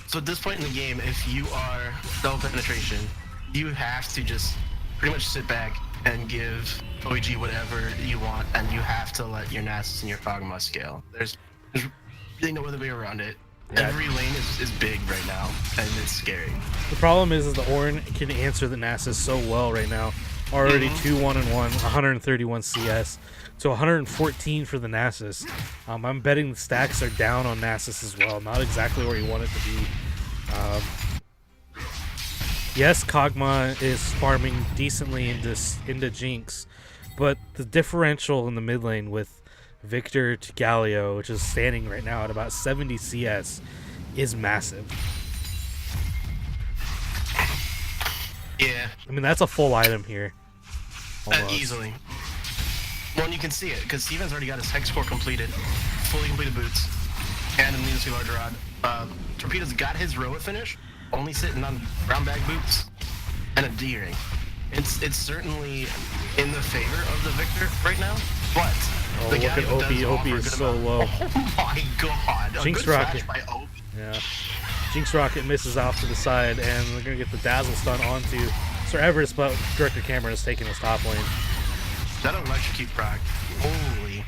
So at this point in the game, if you are double penetration, you have to just pretty much sit back and give OeG whatever you want, and you have to let your Nasus and your Kog'Maw scale. There's really no other way around it. Yeah. Every lane is big right now, and it's scary. The problem is the Ornn can answer the Nasus so well right now. Already 2-1-1, 131 CS, to 114 for the Nasus. I'm betting the stacks are down on Nasus as well. Not exactly where you want it to be. Yes, Kog'Maw is farming decently into Jinx, but the differential in the mid lane with Victor to Galio, which is standing right now at about 70 CS, is massive. Yeah. I mean, that's a full item here. Easily. Well, and you can see it, because Steven's already got his Hex Core completed, fully completed boots, and a Needlessly Large Rod. Torpedo's got his Roa finish, only sitting on brown bag boots and a D-ring. It's certainly in the favor of the Victor right now, but the look at Opie. Opie is so low. Oh my god. Jinx Rocket. Yeah. Jinx Rocket misses off to the side, and they're going to get the Dazzle stun onto Sir Everest, but Director Cameron is taking his top lane. That electrocute proc. Holy.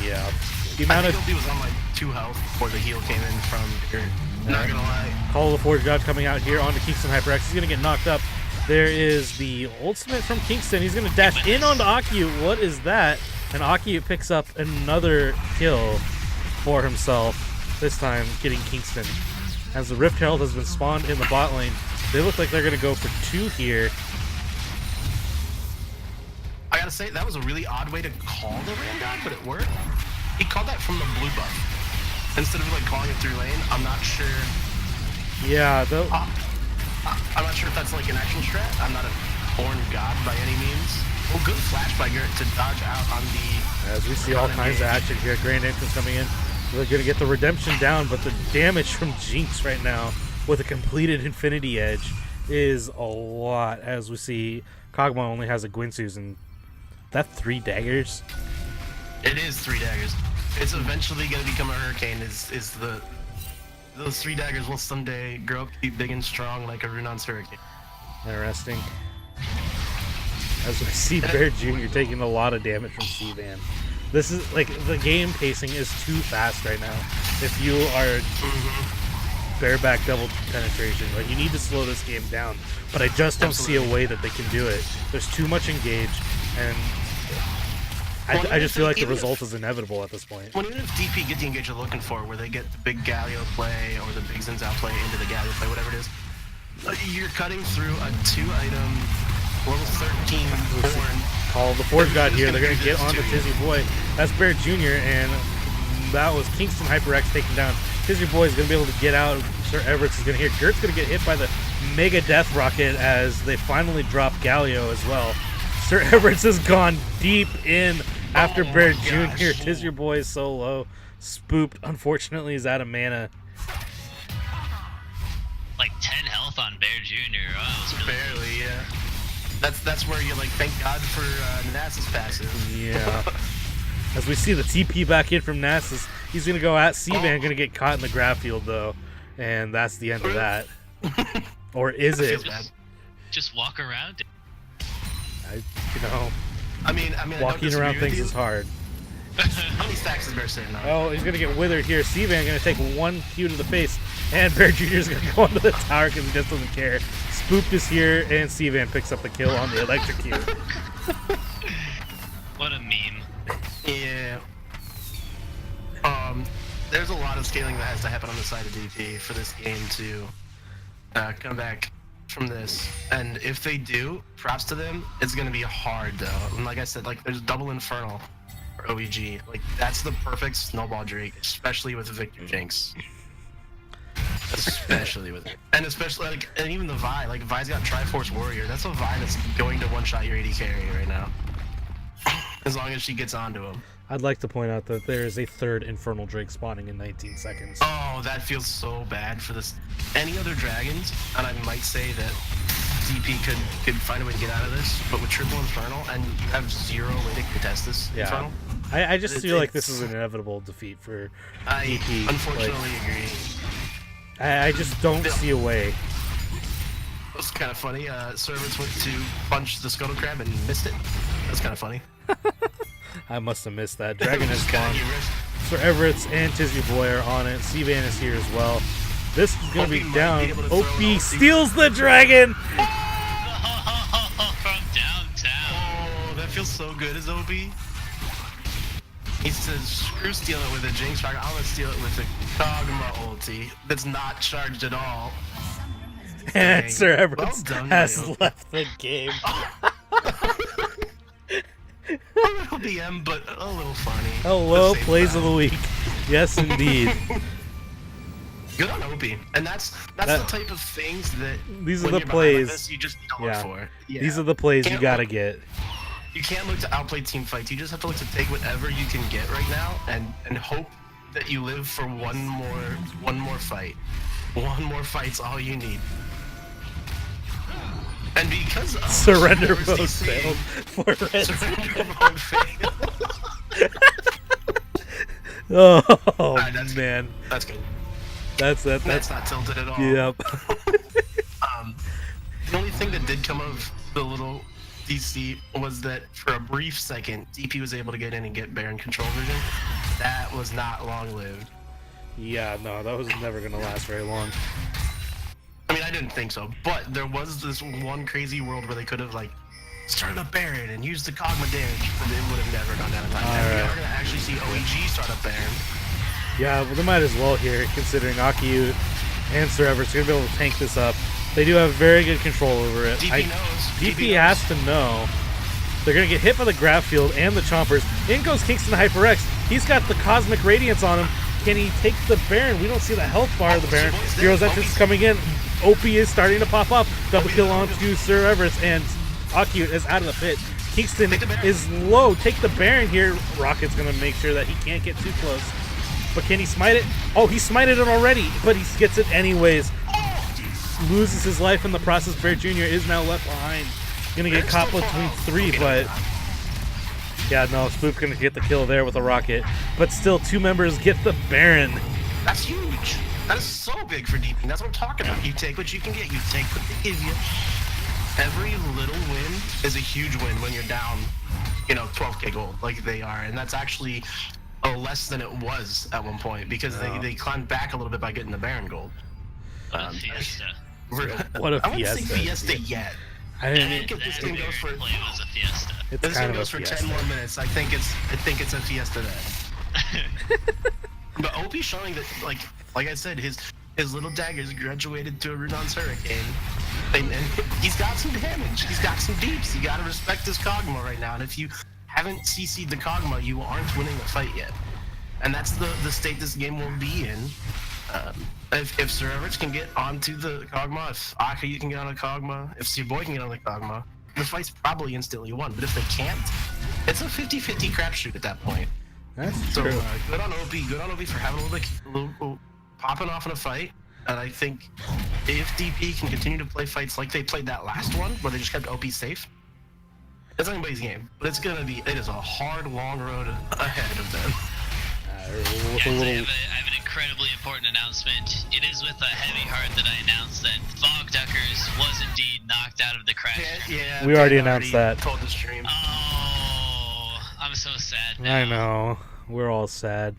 Yeah. The amount of he was on like 2 health before the heal came in from here. Not gonna lie. Call of the Forge God coming out here onto Kingston HyperX. He's gonna get knocked up. There is the ultimate from Kingston. He's gonna dash in onto Aki. What is that? And Aki picks up another kill for himself. This time getting Kingston. As the Rift Herald has been spawned in the bot lane, they look like they're gonna go for 2 here. I gotta say, that was a really odd way to call the Ram God, but it worked. He called that from the blue buff. Instead of like calling it through lane, I'm not sure. Yeah, though. I'm not sure if that's like an actual strat. I'm not a born god by any means. Oh, good flash by Garrett to dodge out on the... As we see all kinds of action here. Grand Entrance coming in. They're going to get the redemption down, but the damage from Jinx right now with a completed Infinity Edge is a lot. As we see, Kog'Maw only has a Gwynsu's, and that 3 daggers? It is 3 daggers. It's eventually going to become a hurricane. Those 3 daggers will someday grow up to be big and strong like a Runon's hurricane. Interesting. As we see Bear Jr. taking a lot of damage from C-Van. This is like the game pacing is too fast right now. If you are bareback double penetration, like you need to slow this game down. But I just don't see a way that they can do it. There's too much engage, and I just feel like the result is inevitable at this point. When even if DP get the engage they're looking for, where they get the big Galio play or the big Xin Zhao play into the Galio play, whatever it is, you're cutting through a 2-item level 13 Ornn. Call the Forge God here. They're going to get on to Tizzy Boy. That's Bear Jr., and that was Kingston HyperX taken down. Tizzy Boy is going to be able to get out. Sir Everett is going to hit. Gert's going to get hit by the Mega Death Rocket as they finally drop Galio as well. Sir Everett has gone deep in after Bear Jr. Tizzy Boy is so low. Spooped, unfortunately, is out of mana. Like 10 health on Bear Jr. Oh, that was really barely, yeah. That's where you like thank God for Nasus passive. Yeah. As we see the TP back in from Nasus, he's gonna go at C-Van, gonna get caught in the grab field though, and that's the end of that. Or is it? Just walk around it. I mean, walking around things is hard. How many stacks is Bear sitting on? Oh, he's gonna get withered here. C-Van gonna take 1 Q to the face, and Bear Jr. is gonna go onto the tower because he just doesn't care. Spooked is here, and C-Van picks up the kill on the electric Q. What a meme. Yeah. There's a lot of scaling that has to happen on the side of DP for this game to come back from this. And if they do, props to them. It's gonna be hard though. And like I said, like there's double Infernal for OeG. Like that's the perfect snowball Drake, especially with Victor Jinx. Especially with it. And especially like, and even the Vi. Like Vi's got Triforce Warrior. That's a Vi that's going to one-shot your AD carry right now. As long as she gets onto him. I'd like to point out that there is a third Infernal Drake spawning in 19 seconds. Oh, that feels so bad for this. Any other dragons, and I might say that DP could find a way to get out of this, but with triple Infernal, and you have zero way to contest this Infernal. I just feel like this is an inevitable defeat for DP. I unfortunately agree. I just don't see a way. It's kind of funny. Servants went to punch the Scuttle Crab and missed it. That's kind of funny. I must have missed that. Dragon has spawned. Humorous. Sir Everett's and Tizzy Boy are on it. Seavan is here as well. This is going to be down. OP steals the dragon! From downtown. Oh, that feels so good as OP. He says, screw steal it with a Jinx Rocket. I'm going to steal it with a Kog'Maw ulti that's not charged at all. And Sir Everett Well done, has Leo. left the game. A little BM, but a little funny. Hello, At the same plays time. of the week. Yes, indeed. Good on OP. And that's the type of things that These are when the you're behind like plays. this, you just need to look for. Yeah. These are the plays you Can't gotta look- get. You can't look to outplay team fights. You just have to look to take whatever you can get right now and hope that you live for one more fight. One more fight's all you need. And because of Surrender University mode City- failed for Red. Surrender mode failed. Oh Alright, that's man, That's good. that's That's not tilted at all. yep. The only thing that did come of the little DC was that for a brief second, DP was able to get in and get Baron control vision. That was not long lived. Yeah, no, that was never gonna last very long. I mean, I didn't think so, but there was this one crazy world where they could have like started up Baron and used the Kog'Maw damage, but it would have never gone down in time. And we are gonna actually see OeG start up Baron. Yeah, well, they might as well here, considering Akiu and Sir Everett's gonna be able to tank this up. They do have very good control over it. DP knows. DP has to know. They're gonna get hit by the grab field and the chompers. In goes Kingston HyperX. He's got the Cosmic Radiance on him. Can he take the Baron? We don't see the health bar of the Baron. Hero's Entrance is coming in. OP is starting to pop up. Double kill onto Sir Everett, and Akiu is out of the pit. Kingston is low. Take the Baron here. Rocket's gonna make sure that he can't get too close. But can he smite it? Oh, he smited it already, but he gets it anyways. Loses his life in the process. Bear Jr. is now left behind. Gonna get caught between three, but yeah, no, Spook's gonna get the kill there with a rocket. But still, two members get the Baron. That's huge. That is so big for DP. That's what I'm talking about. You take what you can get. You take what they give you. Every little win is a huge win when you're down, 12k gold like they are, and that's actually less than it was at one point because they climbed back a little bit by getting the Baron gold. Fiesta. What a I wouldn't say fiesta. Fiesta yet. I I mean, think if this game goes for Play was a fiesta. it's this kind game of a goes for 10 fiesta. more minutes, I think it's a Fiesta then. But OP showing that like I said, his little daggers graduated to a Rudon's Hurricane. And he's got some damage. He's got some deeps. You gotta respect this Kog'Maw right now. And if you haven't CC'd the Kog'Maw, you aren't winning the fight yet. And that's the state this game will be in. If Sir Everett can get onto the Kog'Maw, if Akayu can get on the Kog'Maw, if Sir Boy can get on the Kog'Maw, the fight's probably instantly won. But if they can't, it's a 50-50 crapshoot at that point. That's So true. good on OP. Good on OP for having a little popping off in a fight. And I think if DP can continue to play fights like they played that last one, where they just kept OP safe, it's anybody's game. But it is a hard, long road ahead of them. With Guys, a I little, have an incredibly important announcement. It is with a heavy heart that I announce that Fog Duckers was indeed knocked out of the crash. Yeah, We already Ben announced that. Told the stream. Oh, I'm so sad now. I know. We're all sad.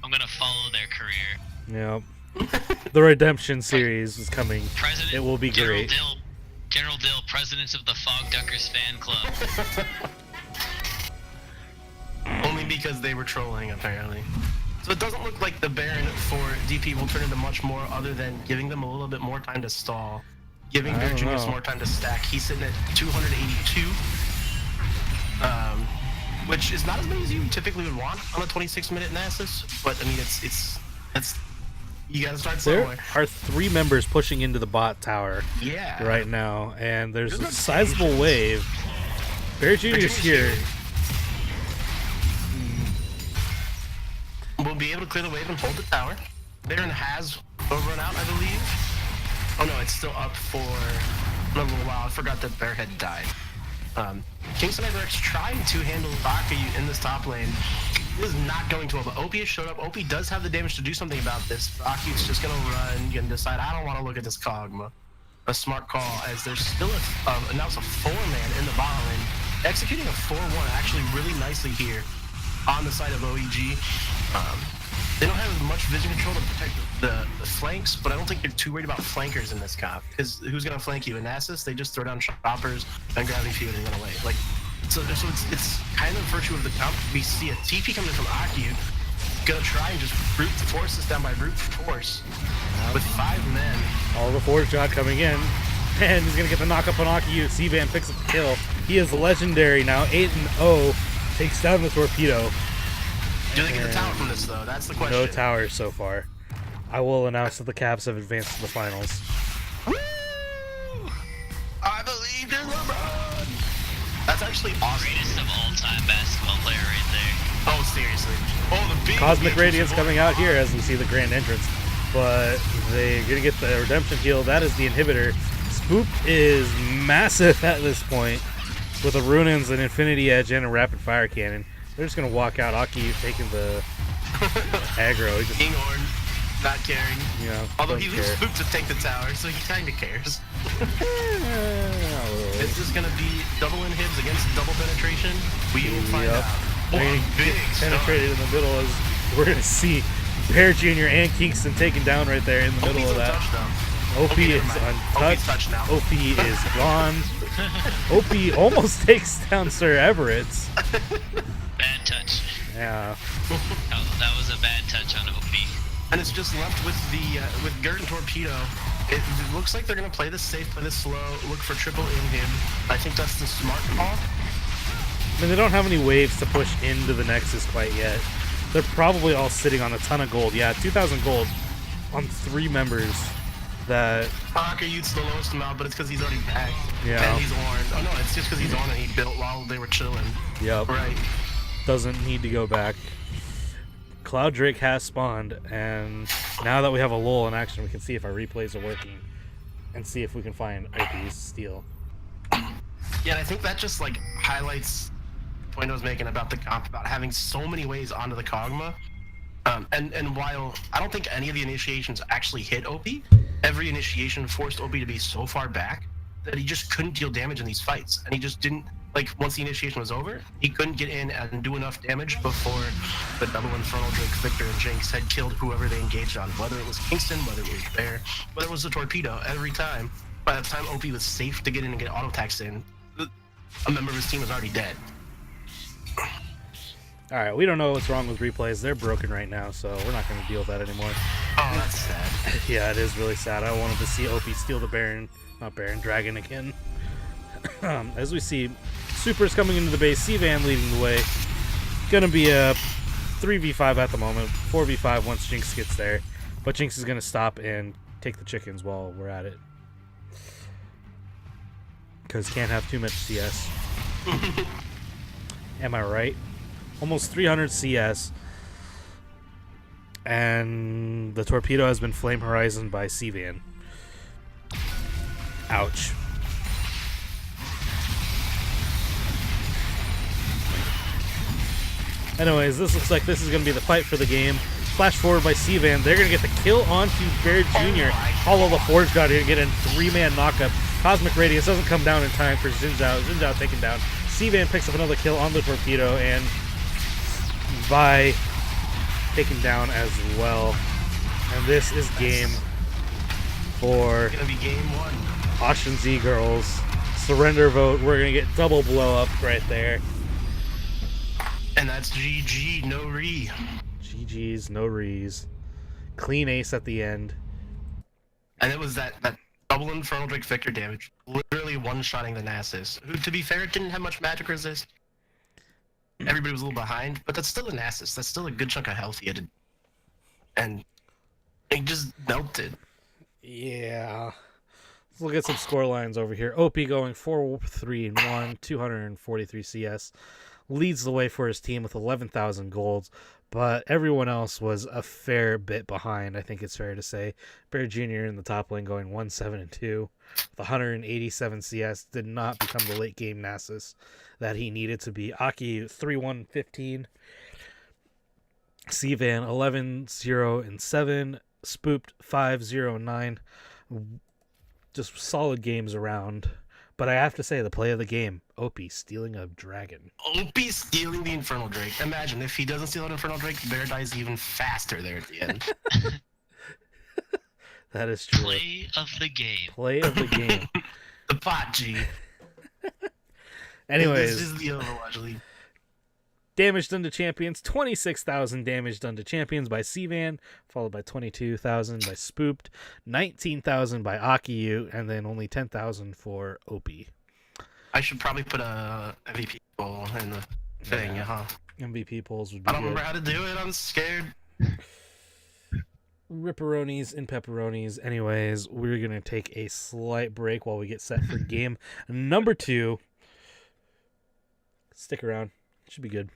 I'm gonna follow their career. Yep. The Redemption series is coming. President It will be Gerald great. Dill General Dill, president of the Fog Duckers fan club. Only because they were trolling, apparently. So it doesn't look like the Baron for DP will turn into much more other than giving them a little bit more time to stall. Giving I Bear don't Jr. know. some more time to stack. He's sitting at 282. Which is not as many as you typically would want on a 26-minute Nasus, but I mean, it's you gotta start There somewhere. are 3 members pushing into the bot tower Yeah. right now, and there's Good a sizable rotations. wave. Bear Jr. is here. We'll be able to clear the wave and hold the tower. Baron has run out, I believe. Oh no, it's still up for a little while. I forgot that Bear had died. Kingston X trying to handle Baka in this top lane. It is not going to well, but OP has showed up. OP does have the damage to do something about this. Aki's just gonna run and decide, I don't want to look at this Kog'Maw. A smart call, as there's still now it's a 4-man in the bottom lane. Executing a 4-1 actually really nicely here on the side of OeG. They don't have as much vision control to protect the flanks, but I don't think they're too worried about flankers in this comp. Because who's gonna flank you? In Nasus, they just throw down choppers and gravity field and run away. Like, so it's kind of virtue of the comp. We see a TP coming from Aki, gonna try and just brute force this down by brute force with 5 men. All the Forge God coming in, and he's gonna get the knock up on Akiyu. C-Van picks up the kill. He is legendary now, 8-0, takes down the Torpedo. Do they get the tower from this though? That's the question. No towers so far. I will announce that the Cavs have advanced to the finals. Woo! I believe in LeBron. That's actually awesome. Greatest of all-time basketball player right there. Oh, seriously. Oh, the big Cosmic Radiance coming out here as we see the grand entrance, but they're gonna get the redemption heal. That is the inhibitor. Spook is massive at this point with a Runins, an Infinity Edge, and a Rapid Fire Cannon. They're just gonna walk out. Aki taking the aggro. He just, King Orn not caring. you know, Although don't he leaves care. Spook to take the tower, so he kind of cares. Eh, Is this gonna be double inhibs against double penetration? We will find Yep. out. They're Oh, gonna big get start. penetrated in the middle as we're gonna see Bear Jr. and Kingston taken down right there in the middle OP's of that. touchdown. OP Okay, is never mind. untouched. OP's touched now. OP is gone. OP almost takes down Sir Everett's. Bad touch. Yeah. Oh, that was a bad touch on OP. And it's just left with the with Gert and Torpedo. It looks like they're gonna play this safe, play this slow, look for triple inhib. I think that's the smart call. I mean, they don't have any waves to push into the Nexus quite yet. They're probably all sitting on a ton of gold. Yeah, 2,000 gold on 3 members that... Parker Utes the lowest amount, but it's because he's already back. Yeah. And he's orange. Oh no, it's just because he's on and he built while they were chilling. Yep. Right. Doesn't need to go back. Cloud Drake has spawned, and now that we have a lull in action, we can see if our replays are working and see if we can find OP's steal. Yeah, and I think that just like highlights the point I was making about the comp, about having so many ways onto the Kog'Maw. And while I don't think any of the initiations actually hit OP, every initiation forced OP to be so far back that he just couldn't deal damage in these fights. And he just didn't, like, once the initiation was over, he couldn't get in and do enough damage before the double Infernal Drake, Victor, and Jinx had killed whoever they engaged on, whether it was Kingston, whether it was Bear, whether it was the Torpedo, every time. By the time OP was safe to get in and get auto-taxed in, a member of his team was already dead. Alright, we don't know what's wrong with replays. They're broken right now, so we're not going to deal with that anymore. Oh, that's sad. Yeah, it is really sad. I wanted to see OP steal the Baron, not Baron, Dragon again. As we see, Super's coming into the base, C-Van leading the way. Gonna be a 3v5 at the moment, 4v5 once Jinx gets there. But Jinx is gonna stop and take the chickens while we're at it. Because can't have too much CS. Am I right? Almost 300 CS. And the Torpedo has been Flame Horizon by C-Van. Ouch. Anyways, this looks like this is going to be the fight for the game. Flash forward by C-Van. They're going to get the kill onto Bear Jr. Hollow the Forge God here to get a 3-man knockup. Cosmic Radiance doesn't come down in time for Xin Zhao. Xin Zhao taken down. C-Van picks up another kill on the Torpedo, and Vi taken down as well. And this is game 4. It's gonna be game 1. Ocean's E-Girls. Surrender vote. We're going to get double blow up right there. And that's GG, no re. GG's, no rees. Clean ace at the end. And it was that double Infernal Drake Victor damage. Literally one-shotting the Nasus. Who, to be fair, didn't have much magic resist. Everybody was a little behind, but that's still a Nasus. That's still a good chunk of health he had. And it just melted. Yeah. Let's look at some score lines over here. OP going 4-3-1, 243 CS. Leads the way for his team with 11,000 golds, but everyone else was a fair bit behind, I think it's fair to say. Bear Jr. in the top lane going 1-7-2 with 187 CS. Did not become the late game Nasus that he needed to be. Aki 3-1-15. Cvan 11-0-7. Spooped 5-0-9. Just solid games around. But I have to say, the play of the game, OP stealing a dragon. OP stealing the Infernal Drake. Imagine if he doesn't steal an Infernal Drake, Bear dies even faster there at the end. That is true. Play of the game. Play of the game. The pot G. Anyways, This is the Overwatch League. damage done to champions, 26,000 damage done to champions by Cvan, followed by 22,000 by Spooped, 19,000 by Akiyu, and then only 10,000 for OP. I should probably put a MVP poll in the thing, huh? MVP polls would be I don't good. remember how to do it. I'm scared. Ripperonis and pepperonis. Anyways, we're going to take a slight break while we get set for game number 2. Stick around. Should be good.